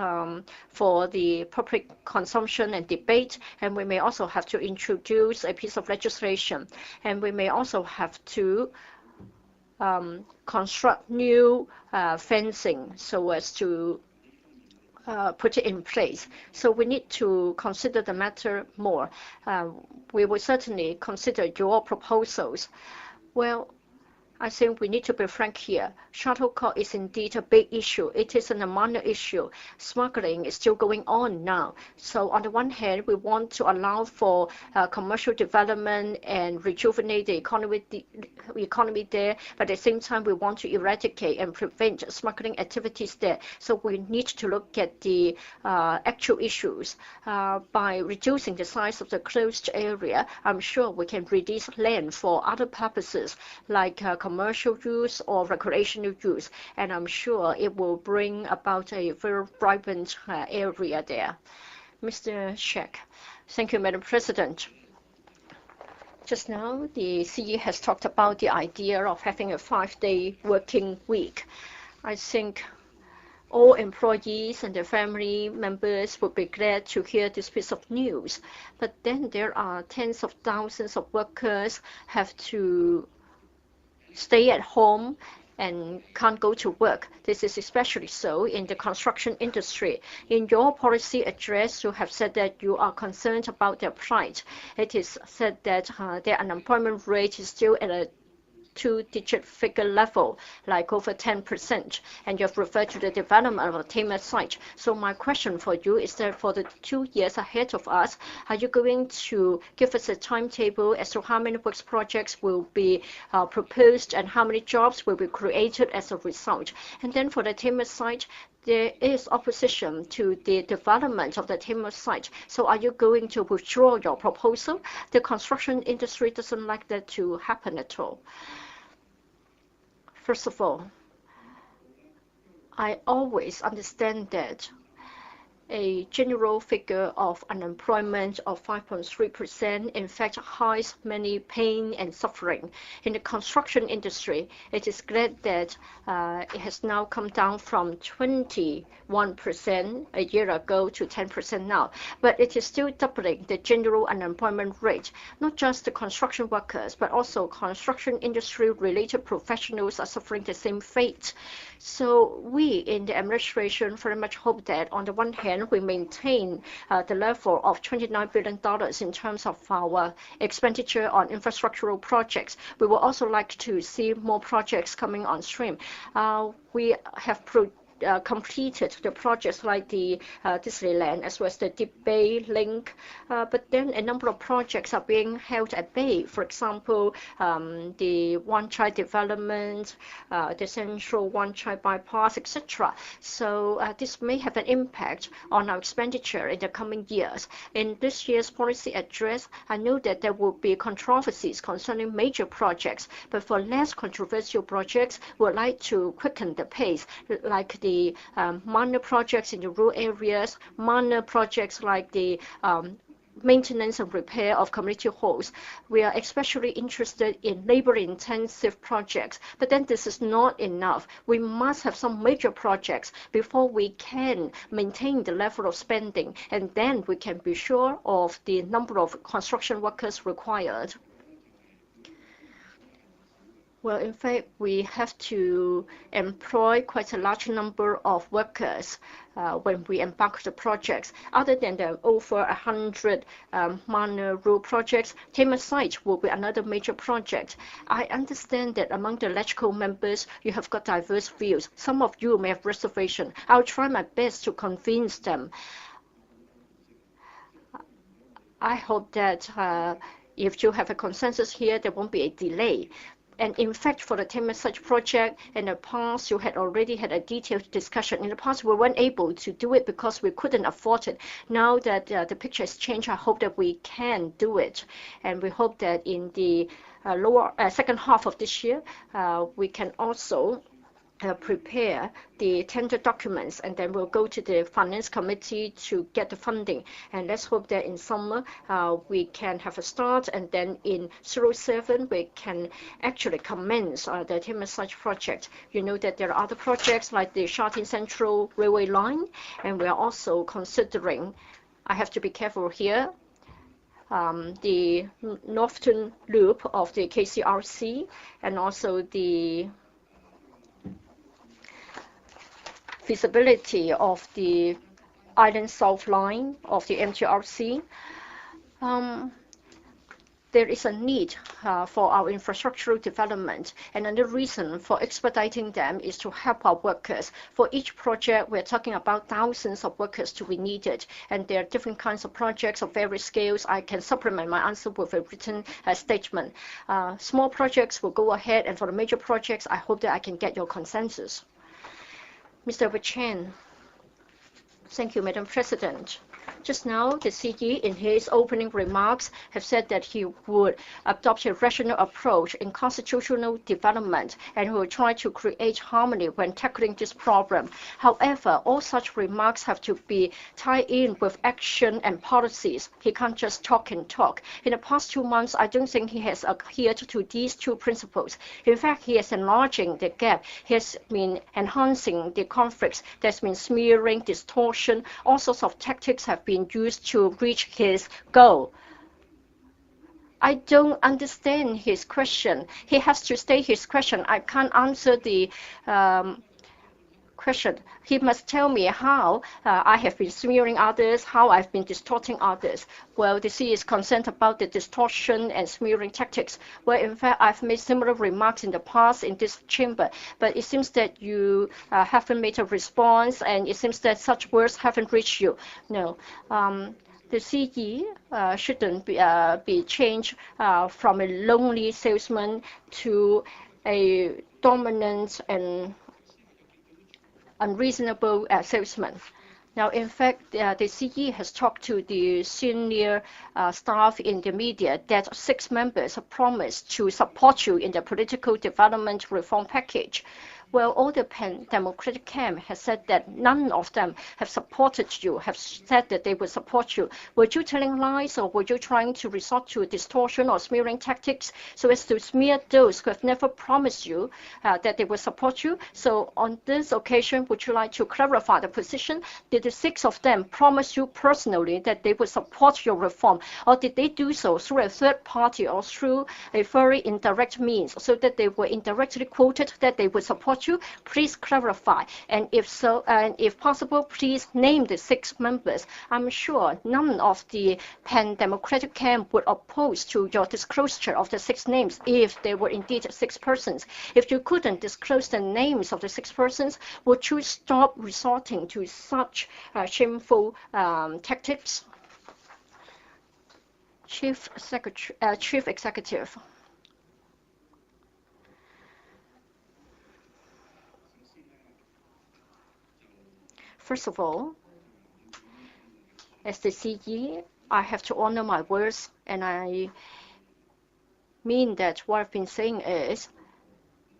for the public consumption and debate, and we may also have to introduce a piece of legislation, and we may also have to construct new fencing so as to put it in place. So we need to consider the matter more. We will certainly consider your proposals. Well, I think we need to be frank here. Shuttlecock is indeed a big issue. It isn't a minor issue. Smuggling is still going on now. So on the one hand, we want to allow for commercial development and rejuvenate the economy there. But at the same time, we want to eradicate and prevent smuggling activities there. So we need to look at the actual issues. By reducing the size of the closed area, I'm sure we can release land for other purposes like commercial use or recreational use, and I'm sure it will bring about a very vibrant area there. Mr. Sheikh. Thank you, Madam President. Just now, the CE has talked about the idea of having a 5-day working week. I think all employees and their family members would be glad to hear this piece of news. But then there are tens of thousands of workers have to stay at home and can't go to work. This is especially so in the construction industry. In your policy address, you have said that you are concerned about their plight. It is said that their unemployment rate is still at a two-digit figure level, like over 10%, and you have referred to the development of the Tamar site. So my question for you is that for the 2 years ahead of us, are you going to give us a timetable as to how many works projects will be proposed and how many jobs will be created as a result? And then for the Tamar site, there is opposition to the development of the Tamar site. So are you going to withdraw your proposal? The construction industry doesn't like that to happen at all. First of all, I always understand that a general figure of unemployment of 5.3% in fact hides many pain and suffering. In the construction industry, it is glad that it has now come down from 21% a year ago to 10% now. But it is still doubling the general unemployment rate. Not just the construction workers, but also construction industry-related professionals are suffering the same fate. So we in the administration very much hope that on the one hand, we maintain the level of $29 billion in terms of our expenditure on infrastructural projects. We would also like to see more projects coming on stream. We have completed the projects like the Disneyland as well as the Deep Bay Link, but then a number of projects are being held at bay. For example, the Wan Chai development, the Central Wan Chai bypass, etc. So this may have an impact on our expenditure in the coming years. In this year's policy address, I know that there will be controversies concerning major projects, but for less controversial projects, we would like to quicken the pace, like the minor projects in the rural areas, minor projects like the maintenance and repair of community halls. We are especially interested in labor-intensive projects, but then this is not enough. We must have some major projects before we can maintain the level of spending, and then we can be sure of the number of construction workers required. Well, in fact, we have to employ quite a large number of workers when we embark on the projects. Other than the over 100 minor rural projects, Tamar site will be another major project. I understand that among the electrical members, you have got diverse views. Some of you may have reservation. I'll try my best to convince them. I hope that if you have a consensus here, there won't be a delay. And in fact, for the Tamar site project, in the past, you had already had a detailed discussion. In the past, we weren't able to do it because we couldn't afford it. Now that the picture has changed, I hope that we can do it. And we hope that in the second half of this year, we can also prepare the tender documents, and then we'll go to the finance committee to get the funding. And let's hope that in summer we can have a start, and then in 07 we can actually commence the Tamar site project. You know that there are other projects like the Sha Tin Central Railway Line, and we are also considering, I have to be careful here, the Northern Loop of the KCRC, and also the feasibility of the Island South Line of the MTRC. There is a need for our infrastructural development, and another reason for expediting them is to help our workers. For each project, we're talking about thousands of workers to be needed, and there are different kinds of projects of various scales. I can supplement my answer with a written statement. Small projects will go ahead, and for the major projects, I hope that I can get your consensus. Mr. Chen. Thank you, Madam President. Just now, the CE, in his opening remarks, have said that he would adopt a rational approach in constitutional development and he will try to create harmony when tackling this problem. However, all such remarks have to be tied in with action and policies. He can't just talk and talk. In the past 2 months, I don't think he has adhered to these two principles. In fact, he is enlarging the gap. He has been enhancing the conflicts. There's been smearing, distortion, all sorts of tactics have been used to reach his goal. I don't understand his question. He has to state his question. I can't answer the Question. He must tell me how I have been smearing others, how I've been distorting others. Well, the CEO is concerned about the distortion and smearing tactics. Well, in fact, I've made similar remarks in the past in this chamber, but it seems that you haven't made a response, and it seems that such words haven't reached you. No. The CE shouldn't be changed from a lonely salesman to a dominant and unreasonable salesman. Now, in fact, the CE has talked to the senior staff in the media that 6 members have promised to support you in the political development reform package. Well, all the Democratic camp has said that none of them have supported you, have said that they will support you. Were you telling lies, or were you trying to resort to distortion or smearing tactics so as to smear those who have never promised you that they will support you? So on this occasion, would you like to clarify the position? Did the 6 of them promise you personally that they will support your reform, or did they do so through a third party or through a very indirect means so that they were indirectly quoted that they will support you? Please clarify, and if so, and if possible, please name the 6 members. I'm sure none of the Pan-Democratic camp would oppose to your disclosure of the 6 names if they were indeed 6 persons. If you couldn't disclose the names of the 6 persons, would you stop resorting to such shameful tactics? Chief Executive. First of all, as the CE, I have to honor my words, and I mean that what I've been saying is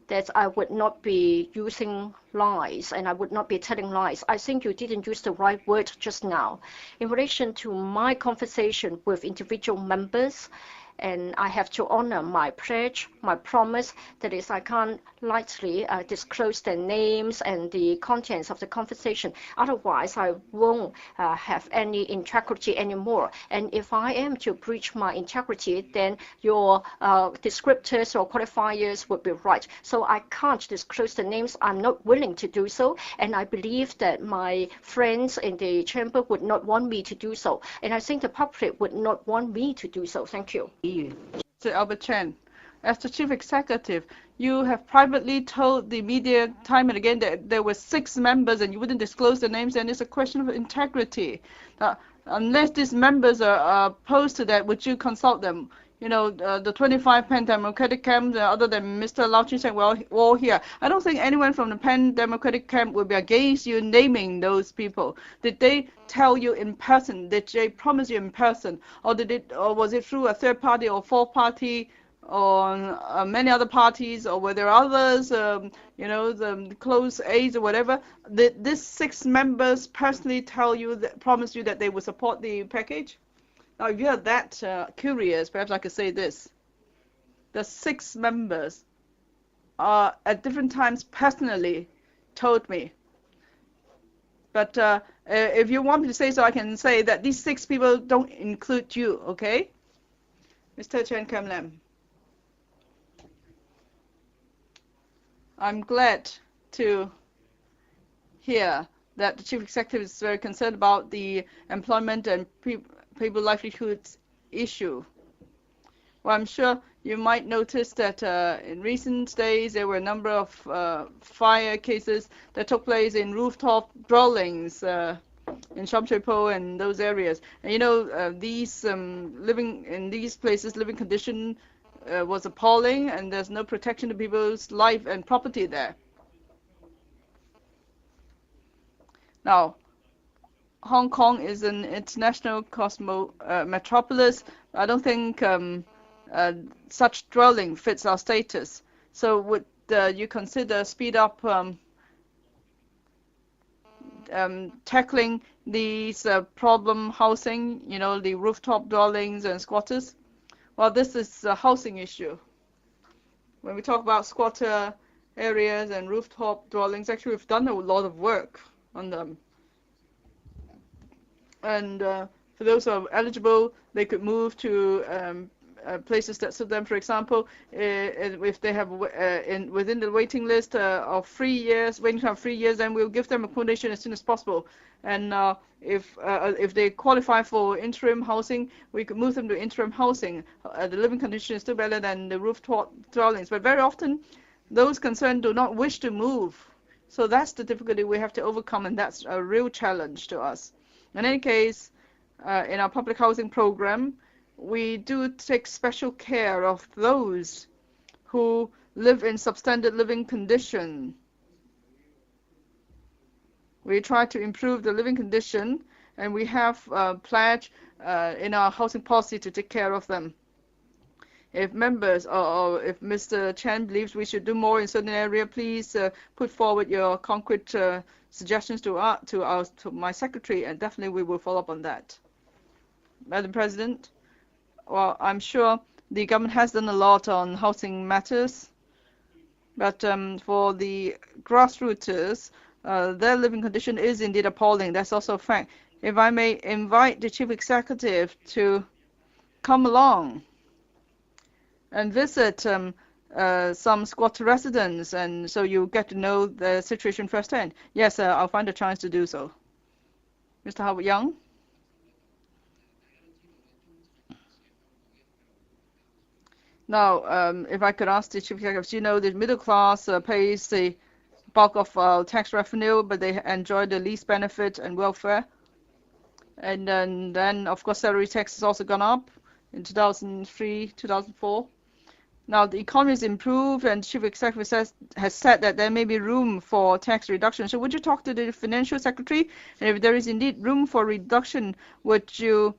that I would not be using lies and I would not be telling lies. I think you didn't use the right word just now. In relation to my conversation with individual members, and I have to honor my pledge, my promise, that is, I can't lightly disclose their names and the contents of the conversation. Otherwise, I won't have any integrity anymore. And if I am to breach my integrity, then your descriptors or qualifiers would be right. So I can't disclose the names. I'm not willing to do so. And I believe that my friends in the chamber would not want me to do so. And I think the public would not want me to do so. Thank you.
Mr. Albert Chen, as the chief executive, you have privately told the media time and again that there were 6 members and you wouldn't disclose the names, and it's a question of integrity. Unless these members are opposed to that, would you consult them? You know, the 25 Pan-Democratic camp, other than Mr. Lau Chi-sheng, well, all here. I don't think anyone from the Pan-Democratic camp would be against you naming those people. Did they tell you in person? Did they promise you in person? Or was it through a third party or fourth party, or many other parties, or were there others, you know, the close aides or whatever? Did these 6 members personally tell you, promise you that they would support the package? Now, if you're that curious, perhaps I could say this. The 6 members are at different times personally told me. But if you want me to say so, I can say that these 6 people don't include you, okay? Mr. Chen Kem-lam. I'm glad to hear that the chief executive is very concerned about the employment and people livelihoods issue. Well, I'm sure you might notice that in recent days there were a number of fire cases that took place in rooftop dwellings in Sham Shui Po and those areas. And you know, these living in these places, living condition was appalling, and there's no protection to people's life and property there. Now, Hong Kong is an international metropolis. I don't think such dwelling fits our status. So would you consider speed up tackling these problem housing, you know, the rooftop dwellings and squatters? Well, this is a housing issue. When we talk about squatter areas and rooftop dwellings, actually we've done a lot of work on them. And for those who are eligible, they could move to places that suit them. For example, if they have within the waiting list of 3 years, waiting time of 3 years, then we'll give them accommodation as soon as possible. And if they qualify for interim housing, we could move them to interim housing. The living condition is still better than the roof dwellings, but very often those concerned do not wish to move. So that's the difficulty we have to overcome, and that's a real challenge to us. In any case, in our public housing program, we do take special care of those who live in substandard living condition. We try to improve the living condition, and we have a pledge in our housing policy to take care of them. If members or if Mr. Chen believes we should do more in certain area, please put forward your concrete suggestions to my secretary, and definitely we will follow up on that. Madam President, well, I'm sure the government has done a lot on housing matters, but for the grassroots, their living condition is indeed appalling. That's also a fact. If I may invite the chief executive to come along and visit some squatter residents, and so you get to know the situation firsthand. Yes, I'll find a chance to do so. Mr. Howard Young. Now, if I could ask the chief executive, you know, the middle class pays the bulk of tax revenue, but they enjoy the least benefit and welfare. And then of course, salary tax has also gone up in 2003, 2004. Now, the economy has improved, and chief executive has said that there may be room for tax reduction. So would you talk to the financial secretary? And if there is indeed room for reduction, would you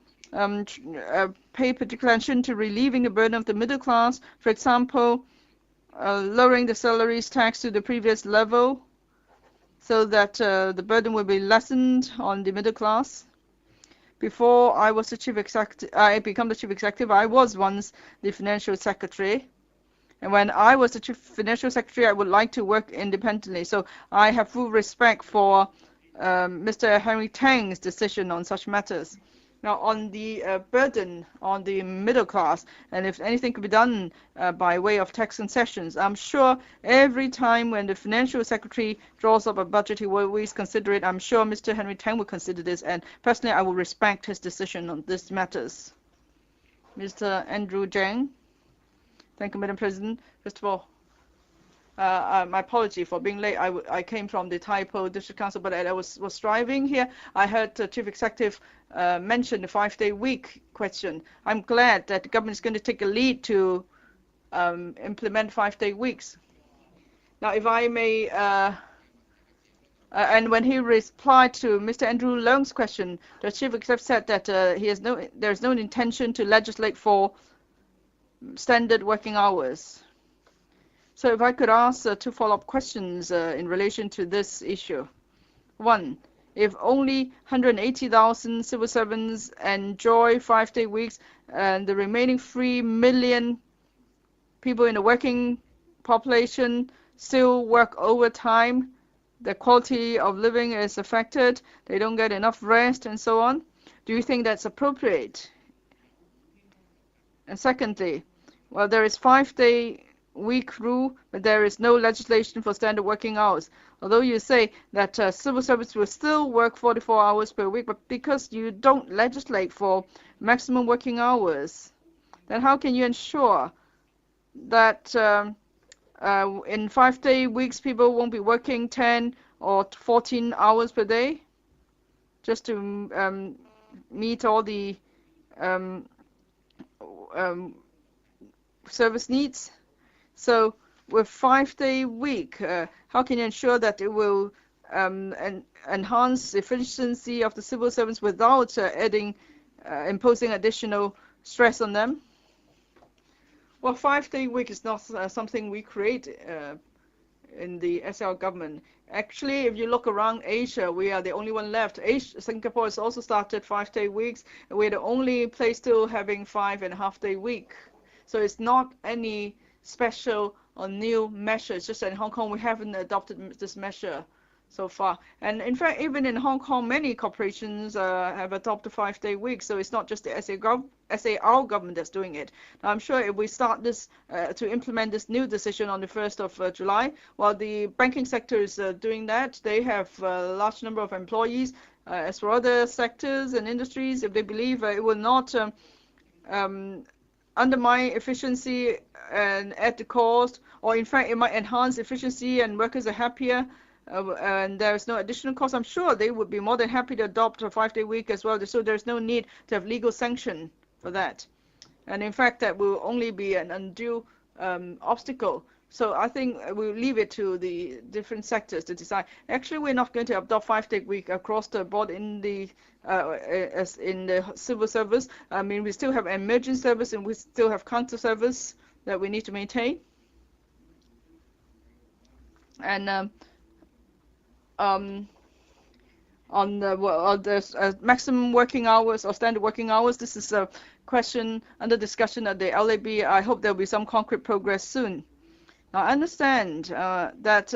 pay particular attention to relieving the burden of the middle class? For example, lowering the salaries tax to the previous level so that the burden will be lessened on the middle class. Before I was the chief executive, I become the chief executive, I was once the financial secretary. And when I was the chief financial secretary, I would like to work independently. So I have full respect for Mr. Henry Tang's decision on such matters. Now, on the burden on the middle class, and if anything could be done by way of tax concessions, I'm sure every time when the financial secretary draws up a budget, he will always consider it. I'm sure Mr. Henry Tang will consider this, and personally, I will respect his decision on these matters. Mr. Andrew Zhang. Thank you, Madam President. First of all, my apology for being late. I came from the Taipo District Council, but I was driving here. I heard the Chief Executive mention the 5-day week question. I'm glad that the government is going to take a lead to implement 5-day weeks. Now, if I may, and when he replied to Mr. Andrew Leung's question, the Chief Executive said that there's no intention to legislate for standard working hours. So if I could ask 2 follow-up questions in relation to this issue. One, if only 180,000 civil servants enjoy 5-day weeks and the remaining 3 million people in the working population still work overtime, the quality of living is affected, they don't get enough rest and so on, do you think that's appropriate? And secondly, well, there is 5-day week rule, but there is no legislation for standard working hours. Although you say that civil servants will still work 44 hours per week, but because you don't legislate for maximum working hours, then how can you ensure that in 5-day weeks people won't be working 10 or 14 hours per day just to meet all the service needs? So with 5-day week, how can you ensure that it will enhance the efficiency of the civil servants without imposing additional stress on them? Well, 5-day week is not something we create in the SL government. Actually, if you look around Asia, we are the only one left. Singapore has also started 5-day weeks, and we're the only place still having 5.5-day week. So it's not any special or new measure. It's just that in Hong Kong we haven't adopted this measure. so far. And in fact, even in Hong Kong, many corporations have adopted 5-day weeks. So it's not just the SAR government that's doing it. Now, I'm sure if we start this to implement this new decision on the 1st of July, while the banking sector is doing that, they have a large number of employees. As for other sectors and industries, if they believe it will not undermine efficiency and add the cost, or in fact it might enhance efficiency and workers are happier, and there's no additional cost, I'm sure they would be more than happy to adopt a 5-day week as well. So there's no need to have legal sanction for that. And in fact, that will only be an undue obstacle. So I think we'll leave it to the different sectors to decide. Actually, we're not going to adopt 5-day week across the board in the as in the civil service. I mean, we still have emergency service and we still have counter service that we need to maintain. And on the maximum working hours or standard working hours, this is a question under discussion at the LAB. I hope there will be some concrete progress soon. Now, I understand that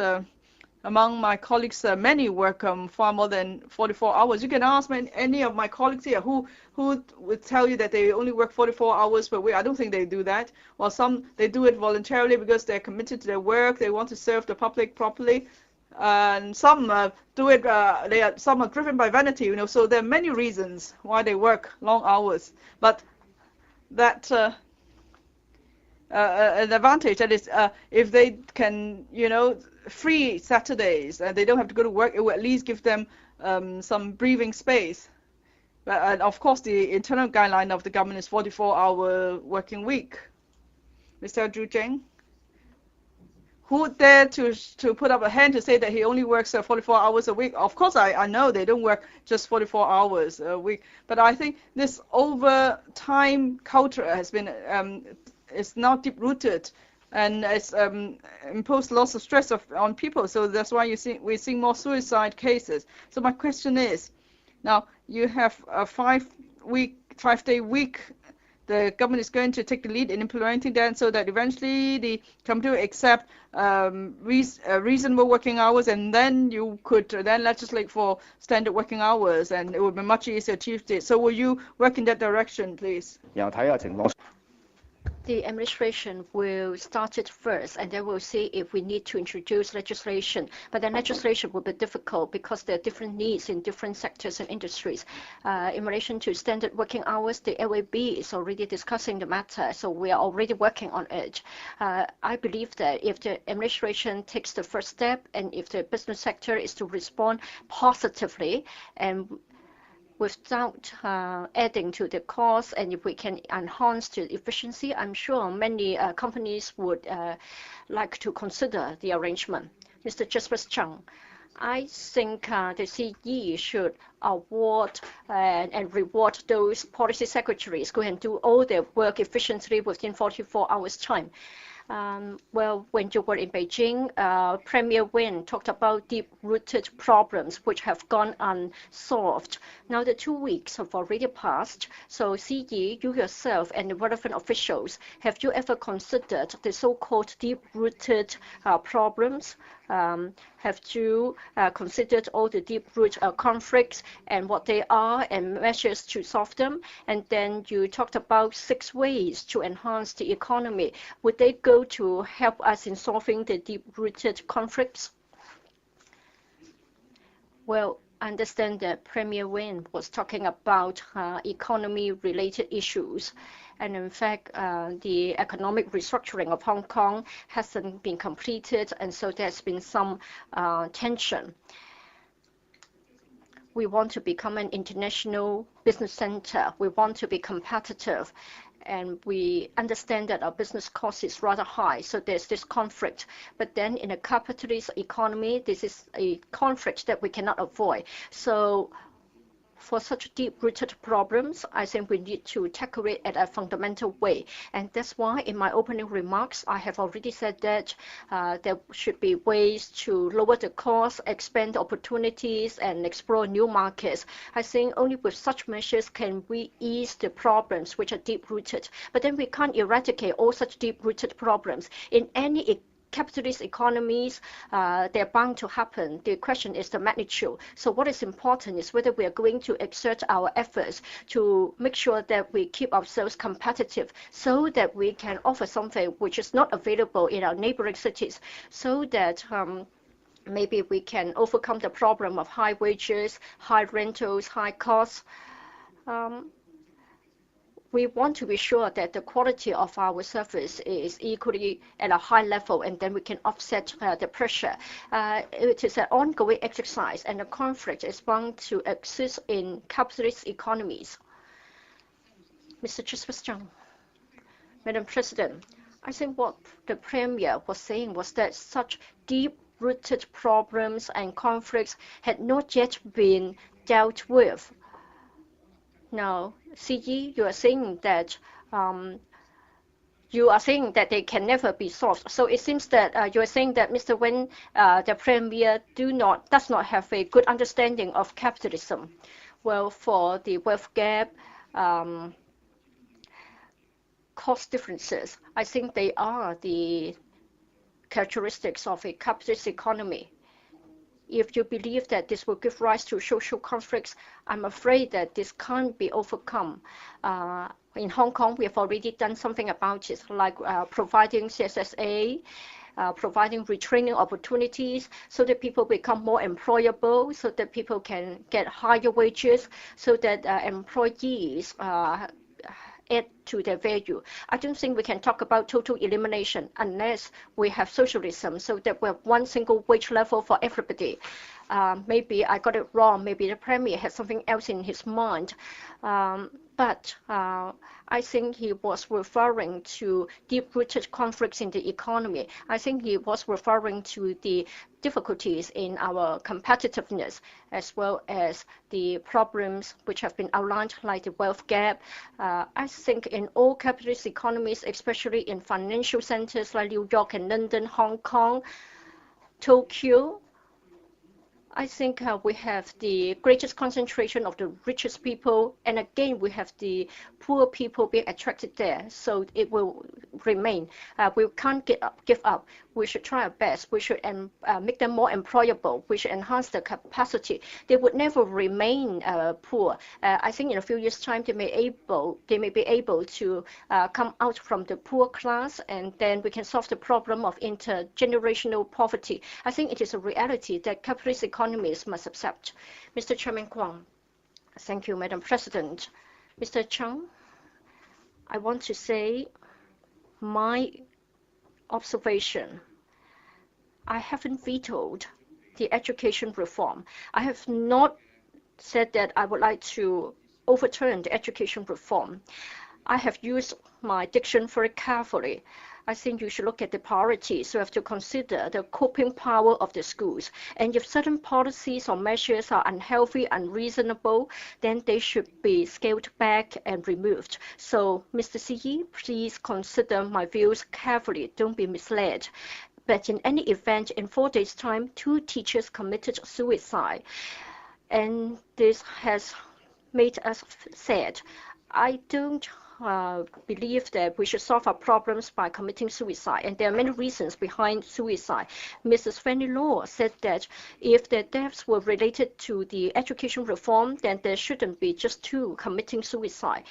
among my colleagues, many work far more than 44 hours. You can ask any of my colleagues here who would tell you that they only work 44 hours per week. I don't think they do that. Well, some, they do it voluntarily because they're committed to their work. They want to serve the public properly. And some do it, some are driven by vanity, you know, so there are many reasons why they work long hours. But that an advantage, that is, if they can, you know, free Saturdays and they don't have to go to work, it will at least give them some breathing space. And of course, the internal guideline of the government is 44-hour working week. Mr. Zhu Zheng, who dared to put up a hand to say that he only works 44 hours a week? Of course, I know they don't work just 44 hours a week, but I think this overtime culture has been is now deep-rooted, and it's imposed lots of stress on people. So that's why we're seeing more suicide cases. So my question is, now you have a 5-day week. The government is going to take the lead in implementing that, so that eventually the company will accept reasonable working hours, and then you could then legislate for standard working hours, and it would be much easier to achieve it. So will you work in that direction, please?
The administration will start it first, and then we'll see if we need to introduce legislation. But the legislation will be difficult because there are different needs in different sectors and industries. In relation to standard working hours, the LAB is already discussing the matter, so we are already working on it. I believe that if the administration takes the first step, and if the business sector is to respond positively and without adding to the cost, and if we can enhance the efficiency, I'm sure many companies would like to consider the arrangement. Mr. Justice Chung, I think the CE should award and reward those policy secretaries who can do all their work efficiently within 44 hours time. Well, when you were in Beijing, Premier Wen talked about deep-rooted problems which have gone unsolved. Now the 2 weeks have already passed. So CE, you yourself and the relevant officials, have you ever considered the so-called deep-rooted problems? Have you considered all the deep-root conflicts and what they are and measures to solve them? And then you talked about 6 ways to enhance the economy. Would they go to help us in solving the deep-rooted conflicts? Well, I understand that Premier Wen was talking about economy-related issues. And in fact, the economic restructuring of Hong Kong hasn't been completed, and so there's been some tension. We want to become an international business center. We want to be competitive. And we understand that our business cost is rather high, so there's this conflict. But then in a capitalist economy, this is a conflict that we cannot avoid. So for such deep-rooted problems, I think we need to tackle it at a fundamental way. And that's why in my opening remarks, I have already said that there should be ways to lower the cost, expand opportunities, and explore new markets. I think only with such measures can we ease the problems which are deep-rooted. But then we can't eradicate all such deep-rooted problems in any capitalist economies, they're bound to happen. The question is the magnitude. So what is important is whether we are going to exert our efforts to make sure that we keep ourselves competitive so that we can offer something which is not available in our neighboring cities, so that maybe we can overcome the problem of high wages, high rentals, high costs. We want to be sure that the quality of our service is equally at a high level, and then we can offset the pressure. It is an ongoing exercise, and the conflict is bound to exist in capitalist economies. Mr. Chispas-Chung. Madam President, I think what the Premier was saying was that such deep-rooted problems and conflicts had not yet been dealt with. Now, CE, you are saying that they can never be solved. So it seems that you are saying that Mr. Wen, the Premier, does not have a good understanding of capitalism. Well, for the wealth gap, cost differences, I think they are the characteristics of a capitalist economy. If you believe that this will give rise to social conflicts, I'm afraid that this can't be overcome. In Hong Kong, we have already done something about it, like providing CSSA, providing retraining opportunities so that people become more employable, so that people can get higher wages, so that employees add to their value. I don't think we can talk about total elimination unless we have socialism, so that we have one single wage level for everybody. Maybe I got it wrong. Maybe the Premier had something else in his mind. But I think he was referring to deep-rooted conflicts in the economy. I think he was referring to the difficulties in our competitiveness, as well as the problems which have been outlined, like the wealth gap. I think in all capitalist economies, especially in financial centers like New York and London, Hong Kong, Tokyo, I think we have the greatest concentration of the richest people, and again we have the poor people being attracted there, so it will remain. We can't give up. We should try our best. We should make them more employable. We should enhance their capacity. They would never remain poor. I think in a few years' time they may be able to come out from the poor class, and then we can solve the problem of intergenerational poverty. I think it is a reality that capitalist economies must accept. Mr. Chairman Kwok. Thank you, Madam President. Mr. Chung, I want to say my observation. I haven't vetoed the education reform. I have not said that I would like to overturn the education reform. I have used my diction very carefully. I think you should look at the priorities. You have to consider the coping power of the schools. And if certain policies or measures are unhealthy, unreasonable, then they should be scaled back and removed. So, Mr. CE, please consider my views carefully. Don't be misled. But in any event, in 4 days' time, 2 teachers committed suicide. And this has made us sad. I don't believe that we should solve our problems by committing suicide, and there are many reasons behind suicide. Mrs. Fanny Law said that if the deaths were related to the education reform, then there shouldn't be just 2 committing suicide.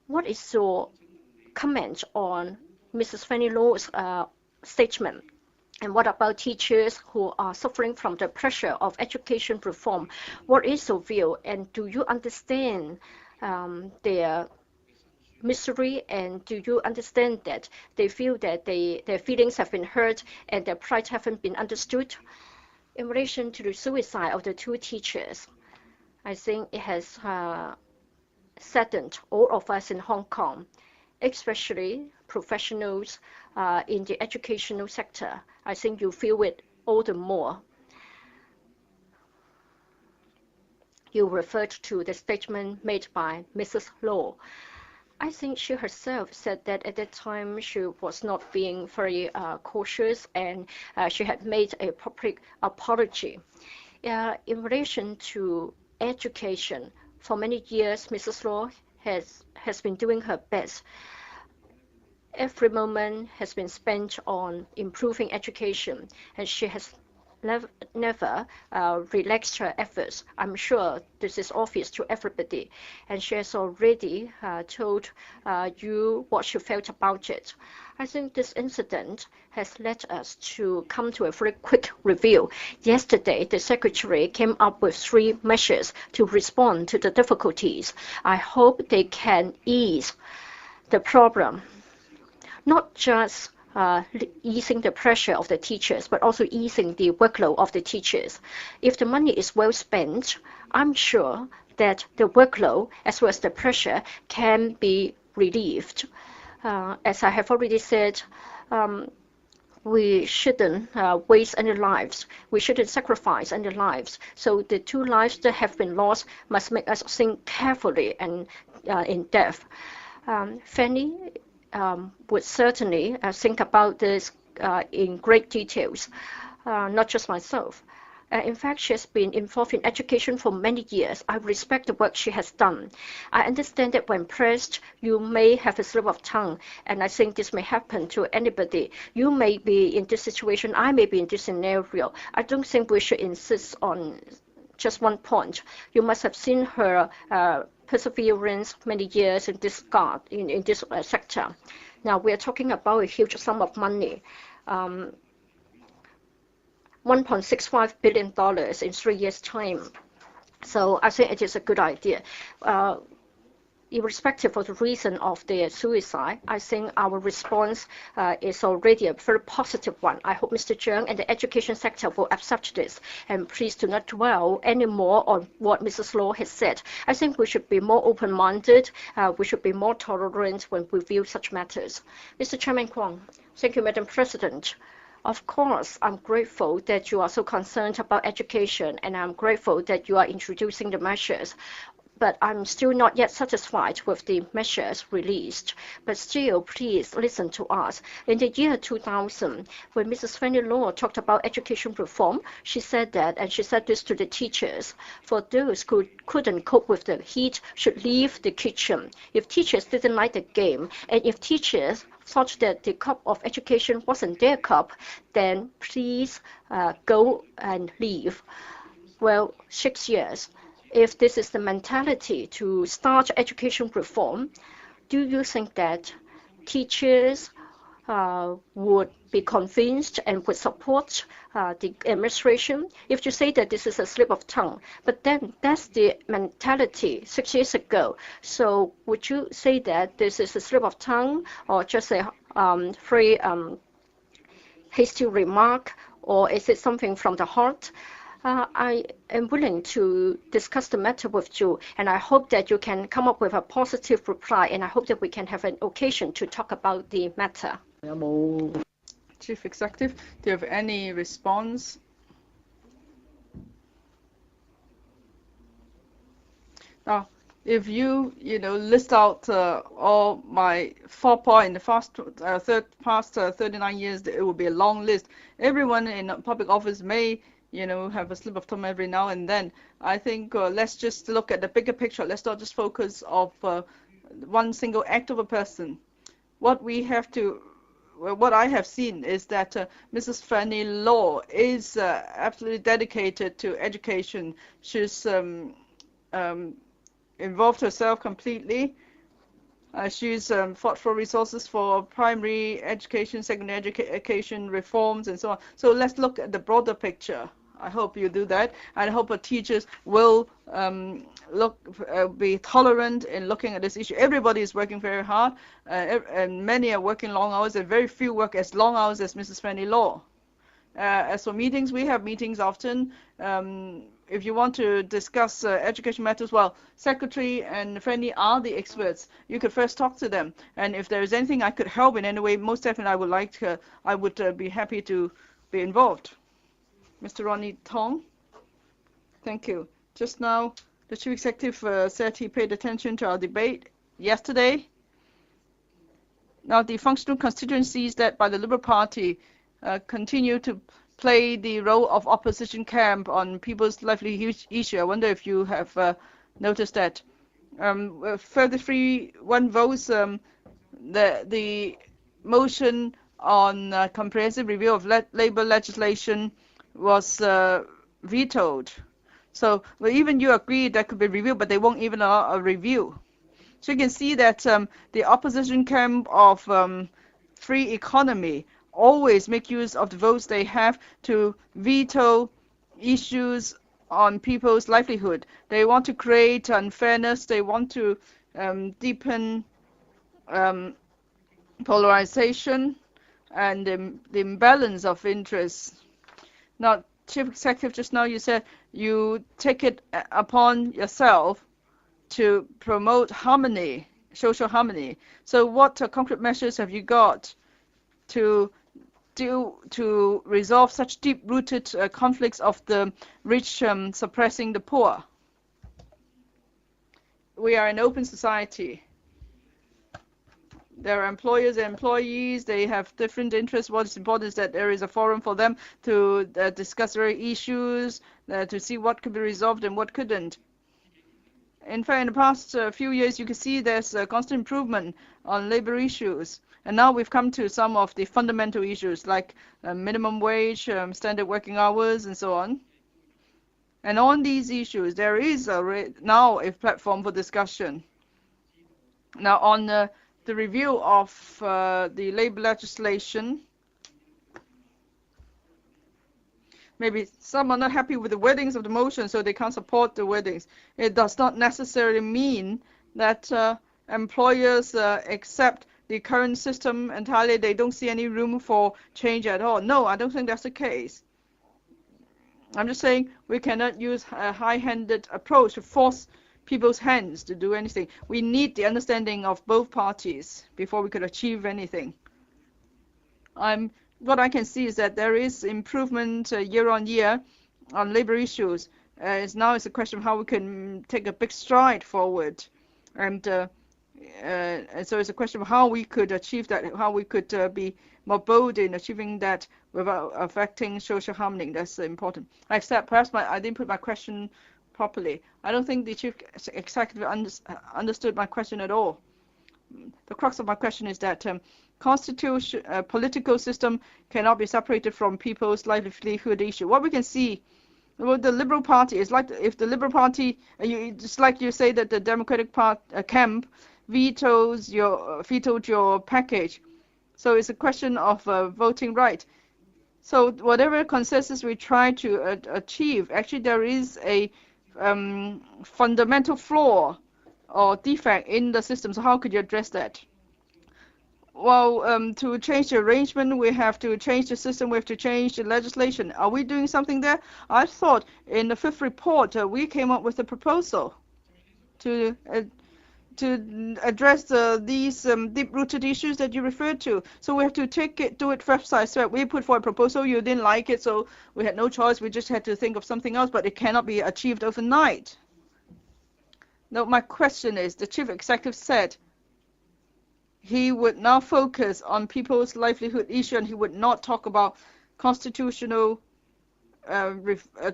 What is your comment on Mrs. Fanny Law's statement? And what about teachers who are suffering from the pressure of education reform? What is your view, and do you understand their misery, and do you understand that they feel that their feelings have been hurt and their pride haven't been understood? In relation to the suicide of the 2 teachers, I think it has saddened all of us in Hong Kong, especially professionals in the educational sector. I think you feel it all the more. You referred to the statement made by Mrs. Law. I think she herself said that at that time she was not being very cautious, and she had made a public apology. In relation to education, for many years, Mrs. Law has been doing her best. Every moment has been spent on improving education, and she has never relaxed her efforts. I'm sure this is obvious to everybody, and she has already told you what she felt about it. I think this incident has led us to come to a very quick review. Yesterday, the Secretary came up with 3 measures to respond to the difficulties. I hope they can ease the problem, not just easing the pressure of the teachers, but also easing the workload of the teachers. If the money is well spent, I'm sure that the workload as well as the pressure can be relieved. As I have already said, we shouldn't waste any lives. We shouldn't sacrifice any lives. So the 2 lives that have been lost must make us think carefully and in depth. Fanny would certainly think about this in great details, not just myself. In fact, she has been involved in education for many years. I respect the work she has done. I understand that when pressed, you may have a slip of tongue, and I think this may happen to anybody. You may be in this situation, I may be in this scenario. I don't think we should insist on just one point. You must have seen her perseverance many years in this in this sector. Now we are talking about a huge sum of money, $1.65 billion in 3 years' time. So I think it is a good idea. Irrespective of the reason of their suicide, I think our response is already a very positive one. I hope Mr. Cheung and the education sector will accept this. And please do not dwell anymore on what Mrs. Law has said. I think we should be more open-minded. We should be more tolerant when we view such matters. Mr. Chairman Kwok. Thank you, Madam President. Of course, I'm grateful that you are so concerned about education, and I'm grateful that you are introducing the measures. But I'm still not yet satisfied with the measures released. But still, please listen to us. In the year 2000, when Mrs. Fanny Law talked about education reform, she said that, and she said this to the teachers, for those who couldn't cope with the heat should leave the kitchen. If teachers didn't like the game, and if teachers thought that the cup of education wasn't their cup, then please go and leave. Well, 6 years. If this is the mentality to start education reform, do you think that teachers would be convinced and would support the administration? If you say that this is a slip of tongue, but then that's the mentality 6 years ago. So would you say that this is a slip of tongue or just a very hasty remark, or is it something from the heart? I am willing to discuss the matter with you, and I hope that you can come up with a positive reply, and I hope that we can have an occasion to talk about the matter.
Chief Executive, do you have any response? Now, if you list out all my 4 points in the past 39 years, it will be a long list. Everyone in public office may have a slip of tongue every now and then. I think let's just look at the bigger picture. Let's not just focus on one single act of a person. What I have seen is that Mrs. Fanny Law is absolutely dedicated to education. She's involved herself completely. She's fought for resources for primary education, secondary education reforms, and so on. So let's look at the broader picture. I hope you do that. I hope teachers will be tolerant in looking at this issue. Everybody is working very hard, and many are working long hours, and very few work as long hours as Mrs. Fanny Law. As for meetings, we have meetings often. If you want to discuss education matters, well, Secretary and Fanny are the experts. You could first talk to them, and if there is anything I could help in any way, most definitely I would be happy to be involved. Mr. Ronnie Tong, thank you. Just now, the Chief Executive said he paid attention to our debate yesterday. Now, the functional constituencies led by the Liberal Party continue to play the role of opposition camp on people's livelihood issue. I wonder if you have noticed that. 33-1 votes, the motion on comprehensive review of labor legislation was vetoed. So even you agree that could be reviewed, but they won't even allow a review. So you can see that the opposition camp of free economy always make use of the votes they have to veto issues on people's livelihood. They want to create unfairness. They want to deepen polarization and the imbalance of interests. Now, Chief Executive, just now you said you take it upon yourself to promote harmony, social harmony. So what concrete measures have you got to resolve such deep-rooted conflicts of the rich suppressing the poor? We are an open society. There are employers and employees. They have different interests. What is important is that there is a forum for them to discuss their issues, to see what could be resolved and what couldn't. In fact, in the past few years, you can see there's a constant improvement on labor issues. And now we've come to some of the fundamental issues like minimum wage, standard working hours, and so on. And on these issues, there is now a platform for discussion. Now, on the review of the labor legislation, maybe some are not happy with the wordings of the motion, so they can't support the wordings. It does not necessarily mean that employers accept the current system entirely. They don't see any room for change at all. No, I don't think that's the case. I'm just saying we cannot use a high-handed approach to force people's hands to do anything. We need the understanding of both parties before we could achieve anything. What I can see is that there is improvement year on year on labor issues. Now it's a question of how we can take a big stride forward. And so it's a question of how we could achieve that, how we could be more bold in achieving that without affecting social harmony. That's important. Except perhaps I didn't put my question properly. I don't think the Chief Executive understood my question at all. The crux of my question is that political system cannot be separated from people's livelihood issue. What we can see, well, the Liberal Party is like, if the Liberal Party, just like you say that the Democratic camp vetoed your package. So it's a question of voting right. So whatever consensus we try to achieve, actually there is a fundamental flaw or defect in the system. So how could you address that? Well, to change the arrangement, we have to change the system, we have to change the legislation. Are we doing something there? I thought in the fifth report, we came up with a proposal to address these deep-rooted issues that you referred to. So we have to do it first side. So we put forward a proposal, you didn't like it, so we had no choice. We just had to think of something else, but it cannot be achieved overnight. Now, my question is, the Chief Executive said he would now focus on people's livelihood issue and he would not talk about constitutional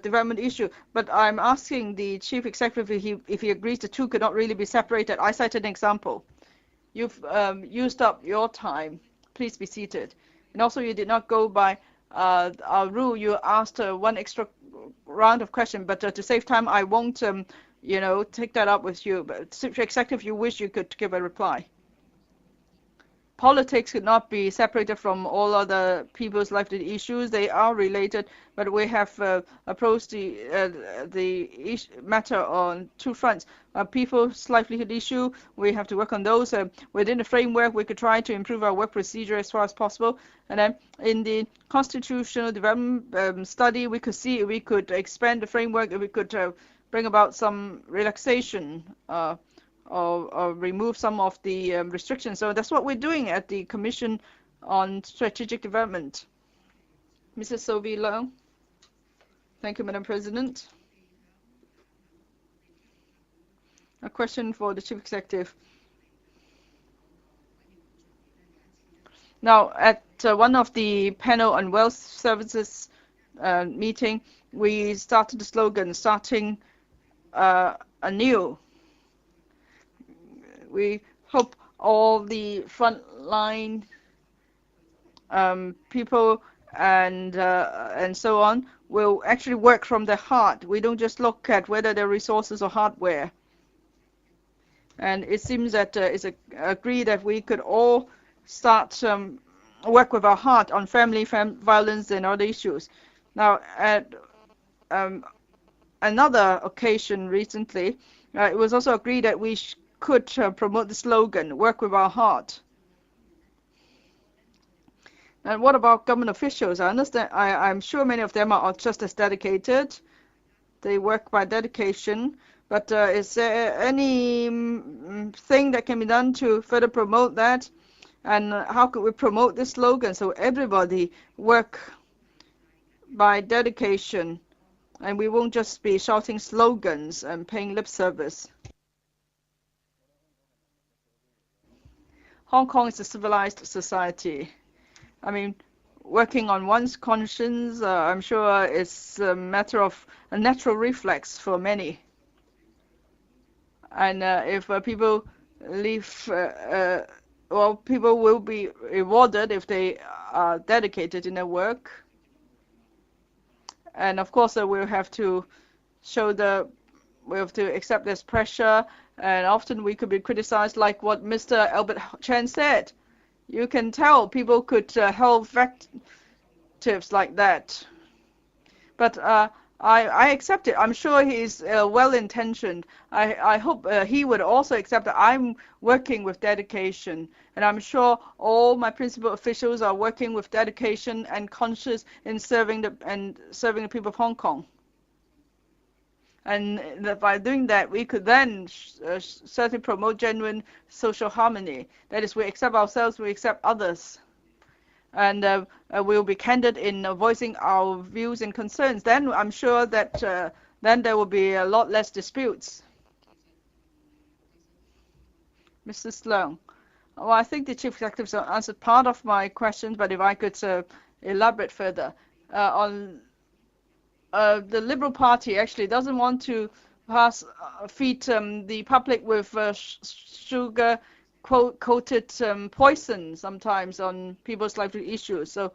development issue. But I'm asking the Chief Executive if he agrees the two could not really be separated. I cited an example. You've used up your time. Please be seated. And also you did not go by our rule. You asked one extra round of questions, but to save time, I won't take that up with you. But Chief Executive, if you wish, you could give a reply. Politics could not be separated from all other people's livelihood issues. They are related, but we have approached the matter on two fronts. People's livelihood issue, we have to work on those. Within the framework, we could try to improve our work procedure as far as possible. And then in the constitutional development study, we could see if we could expand the framework, if we could bring about some relaxation or remove some of the restrictions. So that's what we're doing at the Commission on Strategic Development. Mrs. Sophie Leung. Thank you, Madam President. A question for the Chief Executive. Now, at one of the panel on wealth services meeting, we started the slogan, starting anew. We hope all the frontline people and so on will actually work from the heart. We don't just look at whether there are resources or hardware. And it seems that it's agreed that we could all start work with our heart on family violence and other issues. Now, at another occasion recently, it was also agreed that we could promote the slogan, work with our heart. And what about government officials? I understand, I'm sure many of them are just as dedicated. They work by dedication. But is there any thing that can be done to further promote that? And how could we promote this slogan so everybody work by dedication and we won't just be shouting slogans and paying lip service? Hong Kong is a civilized society. I mean, working on one's conscience, I'm sure is a matter of a natural reflex for many. And if people leave, well, people will be rewarded if they are dedicated in their work. And of course, we'll have to we have to accept this pressure. And often we could be criticized, like what Mr. Albert Chen said. You can tell people could hold invectives like that. But I accept it. I'm sure he's well-intentioned. I hope he would also accept that I'm working with dedication. And I'm sure all my principal officials are working with dedication and conscience in serving the people of Hong Kong. And by doing that, we could then certainly promote genuine social harmony. That is, we accept ourselves, we accept others. And we'll be candid in voicing our views and concerns. Then I'm sure that then there will be a lot less disputes. Mrs. Leung. Well, I think the Chief Executives answered part of my questions, but if I could elaborate further. On the Liberal Party actually doesn't want to feed the public with sugar coated poison sometimes on people's livelihood issues. So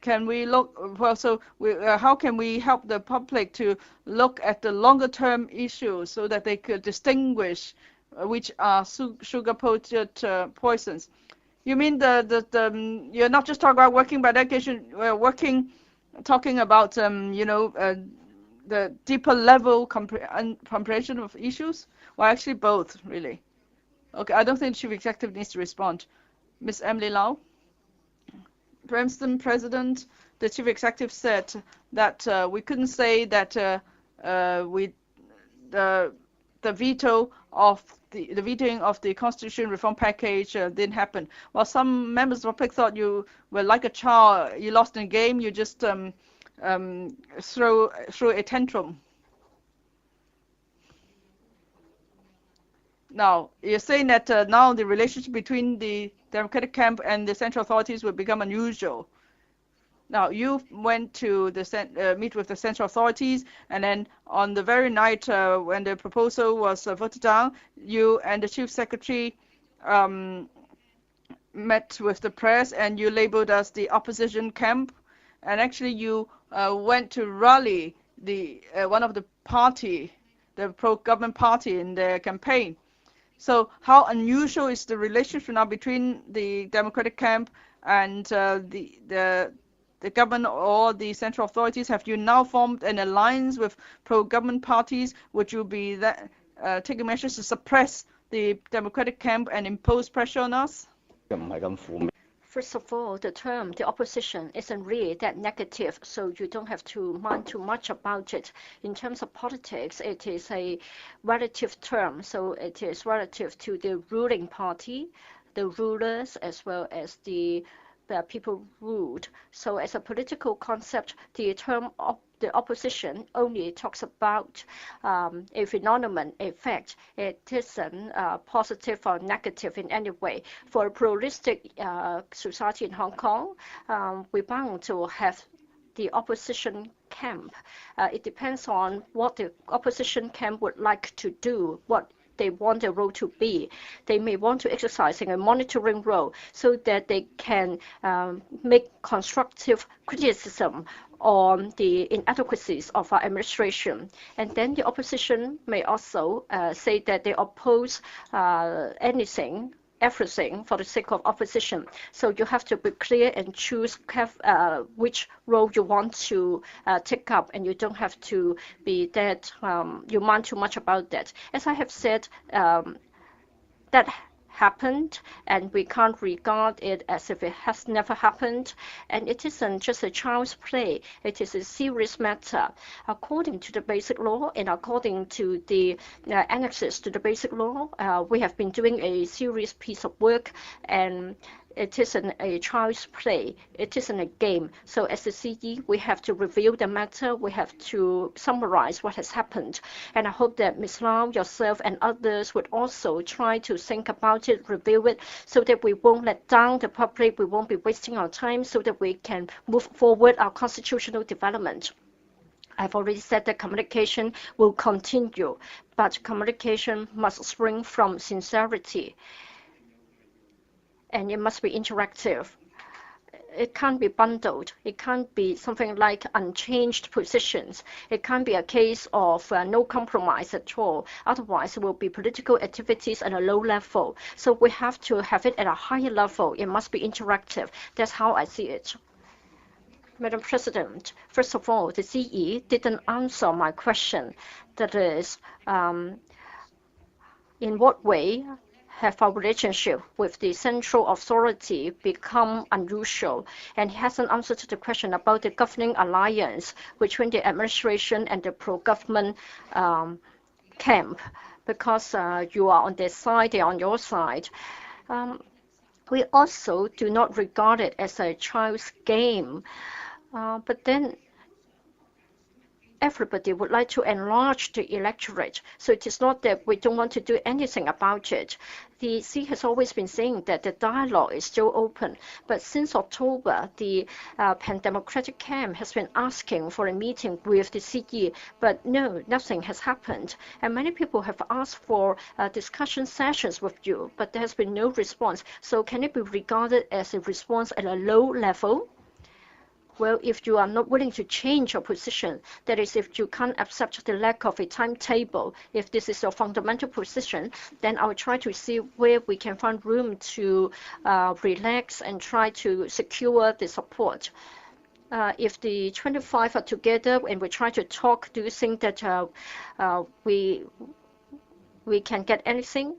can we look, well, so how can we help the public to look at the longer term issues so that they could distinguish which are sugar coated poisons? You mean you're not just talking about working by dedication, talking about the deeper level comprehension of issues? Well, actually both, really. Okay, I don't think the Chief Executive needs to respond. Ms. Emily Lau. Mr. President, the Chief Executive said that we couldn't say that the vetoing of the Constitution reform package didn't happen. While some members of the public thought you were like a child, you lost in a game, you just throw a tantrum. Now, you're saying that now the relationship between the Democratic camp and the central authorities will become unusual. Now, you went to meet with the central authorities, and then on the very night when the proposal was voted down, you and the Chief Secretary met with the press, and you labeled us the opposition camp. And actually, you went to rally one of the pro-government party in their campaign. So how unusual is the relationship now between the Democratic camp and the government or the central authorities? Have you now formed an alliance with pro-government parties? Would you be taking measures to suppress the Democratic camp and impose pressure on us?
First of all, the term the opposition isn't really that negative, so you don't have to mind too much about it. In terms of politics, it is a relative term, so it is relative to the ruling party, the rulers, as well as the people ruled. So as a political concept, the term of the opposition only talks about a phenomenon, a fact. It isn't positive or negative in any way. For a pluralistic society in Hong Kong, we're bound to have the opposition camp. It depends on what the opposition camp would like to do, what they want their role to be. They may want to exercise a monitoring role so that they can make constructive criticism on the inadequacies of our administration. And then the opposition may also say that they oppose everything for the sake of opposition. So you have to be clear and choose which role you want to take up, and you don't have to be that you mind too much about that. As I have said, that happened, and we can't regard it as if it has never happened. And it isn't just a child's play. It is a serious matter. According to the basic law and according to the annexes to the basic law, we have been doing a serious piece of work, and it isn't a child's play. It isn't a game. So as the CE, we have to review the matter. We have to summarize what has happened. And I hope that Ms. Lau, yourself, and others would also try to think about it, review it, so that we won't let down the public. We won't be wasting our time, so that we can move forward our constitutional development. I've already said that communication will continue, but communication must spring from sincerity. And it must be interactive. It can't be bundled. It can't be something like unchanged positions. It can't be a case of no compromise at all. Otherwise, it will be political activities at a low level. So we have to have it at a higher level. It must be interactive. That's how I see it. Madam President, first of all, the CE didn't answer my question. That is, in what way have our relationship with the central authority become unusual? And he hasn't answered the question about the governing alliance between the administration and the pro-government camp, because you are on their side, they are on your side. We also do not regard it as a child's game, but then everybody would like to enlarge the electorate. So it is not that we don't want to do anything about it. The CE has always been saying that the dialogue is still open. But since October, the pan-democratic camp has been asking for a meeting with the CE, but no, nothing has happened. And many people have asked for discussion sessions with you, but there has been no response. So can it be regarded as a response at a low level? Well, if you are not willing to change your position, that is, if you can't accept the lack of a timetable, if this is your fundamental position, then I will try to see where we can find room to relax and try to secure the support. If the 25 are together and we try to talk, do you think that we can get anything?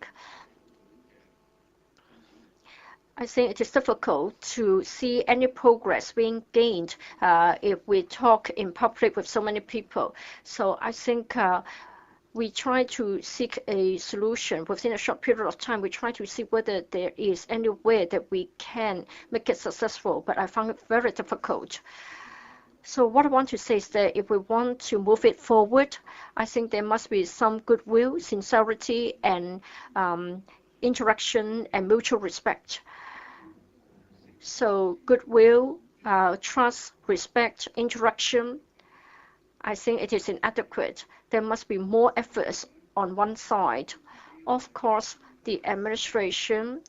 I think it is difficult to see any progress being gained if we talk in public with so many people. So I think we try to seek a solution within a short period of time. We try to see whether there is any way that we can make it successful, but I found it very difficult. So what I want to say is that if we want to move it forward, I think there must be some goodwill, sincerity, and interaction and mutual respect. So goodwill, trust, respect, interaction, I think it is inadequate. There must be more efforts on one side. Of course, the administration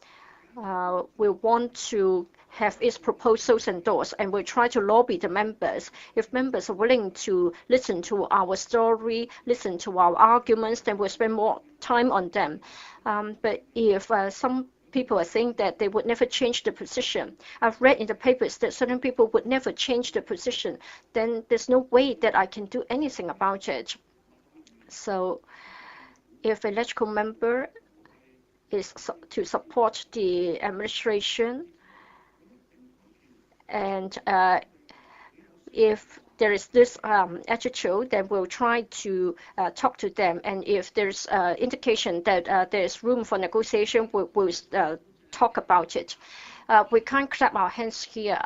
will want to have its proposals endorsed, and will try to lobby the members. If members are willing to listen to our story, listen to our arguments, then we'll spend more time on them. But if some people are saying that they would never change the position, I've read in the papers that certain people would never change the position, then there's no way that I can do anything about it. So if a electoral member is to support the administration, and if there is this attitude, then we'll try to talk to them. And if there's indication that there's room for negotiation, we'll talk about it. We can't clap our hands here.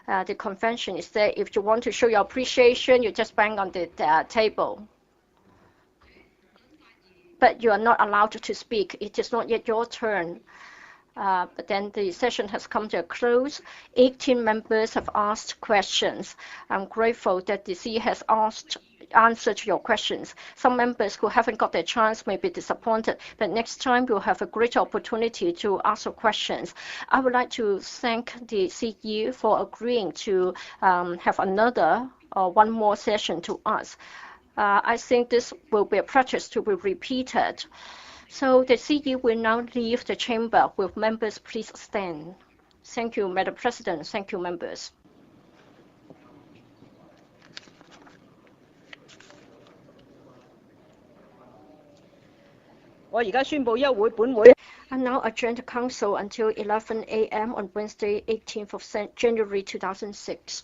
The convention is that if you want to show your appreciation, you just bang on the table. But you are not allowed to speak. It is not yet your turn. But then the session has come to a close. 18 members have asked questions. I'm grateful that the CE has answered your questions. Some members who haven't got their chance may be disappointed, but next time you'll have a great opportunity to ask your questions. I would like to thank the CE for agreeing to have another one more session to us. I think this will be a practice to be repeated. So the CE will now leave the chamber. Will members please stand? Thank you, Madam President. Thank you, members.
我而家宣布休會，本會。
I now adjourn the council until 11 a.m. on Wednesday, 18th of January 2006.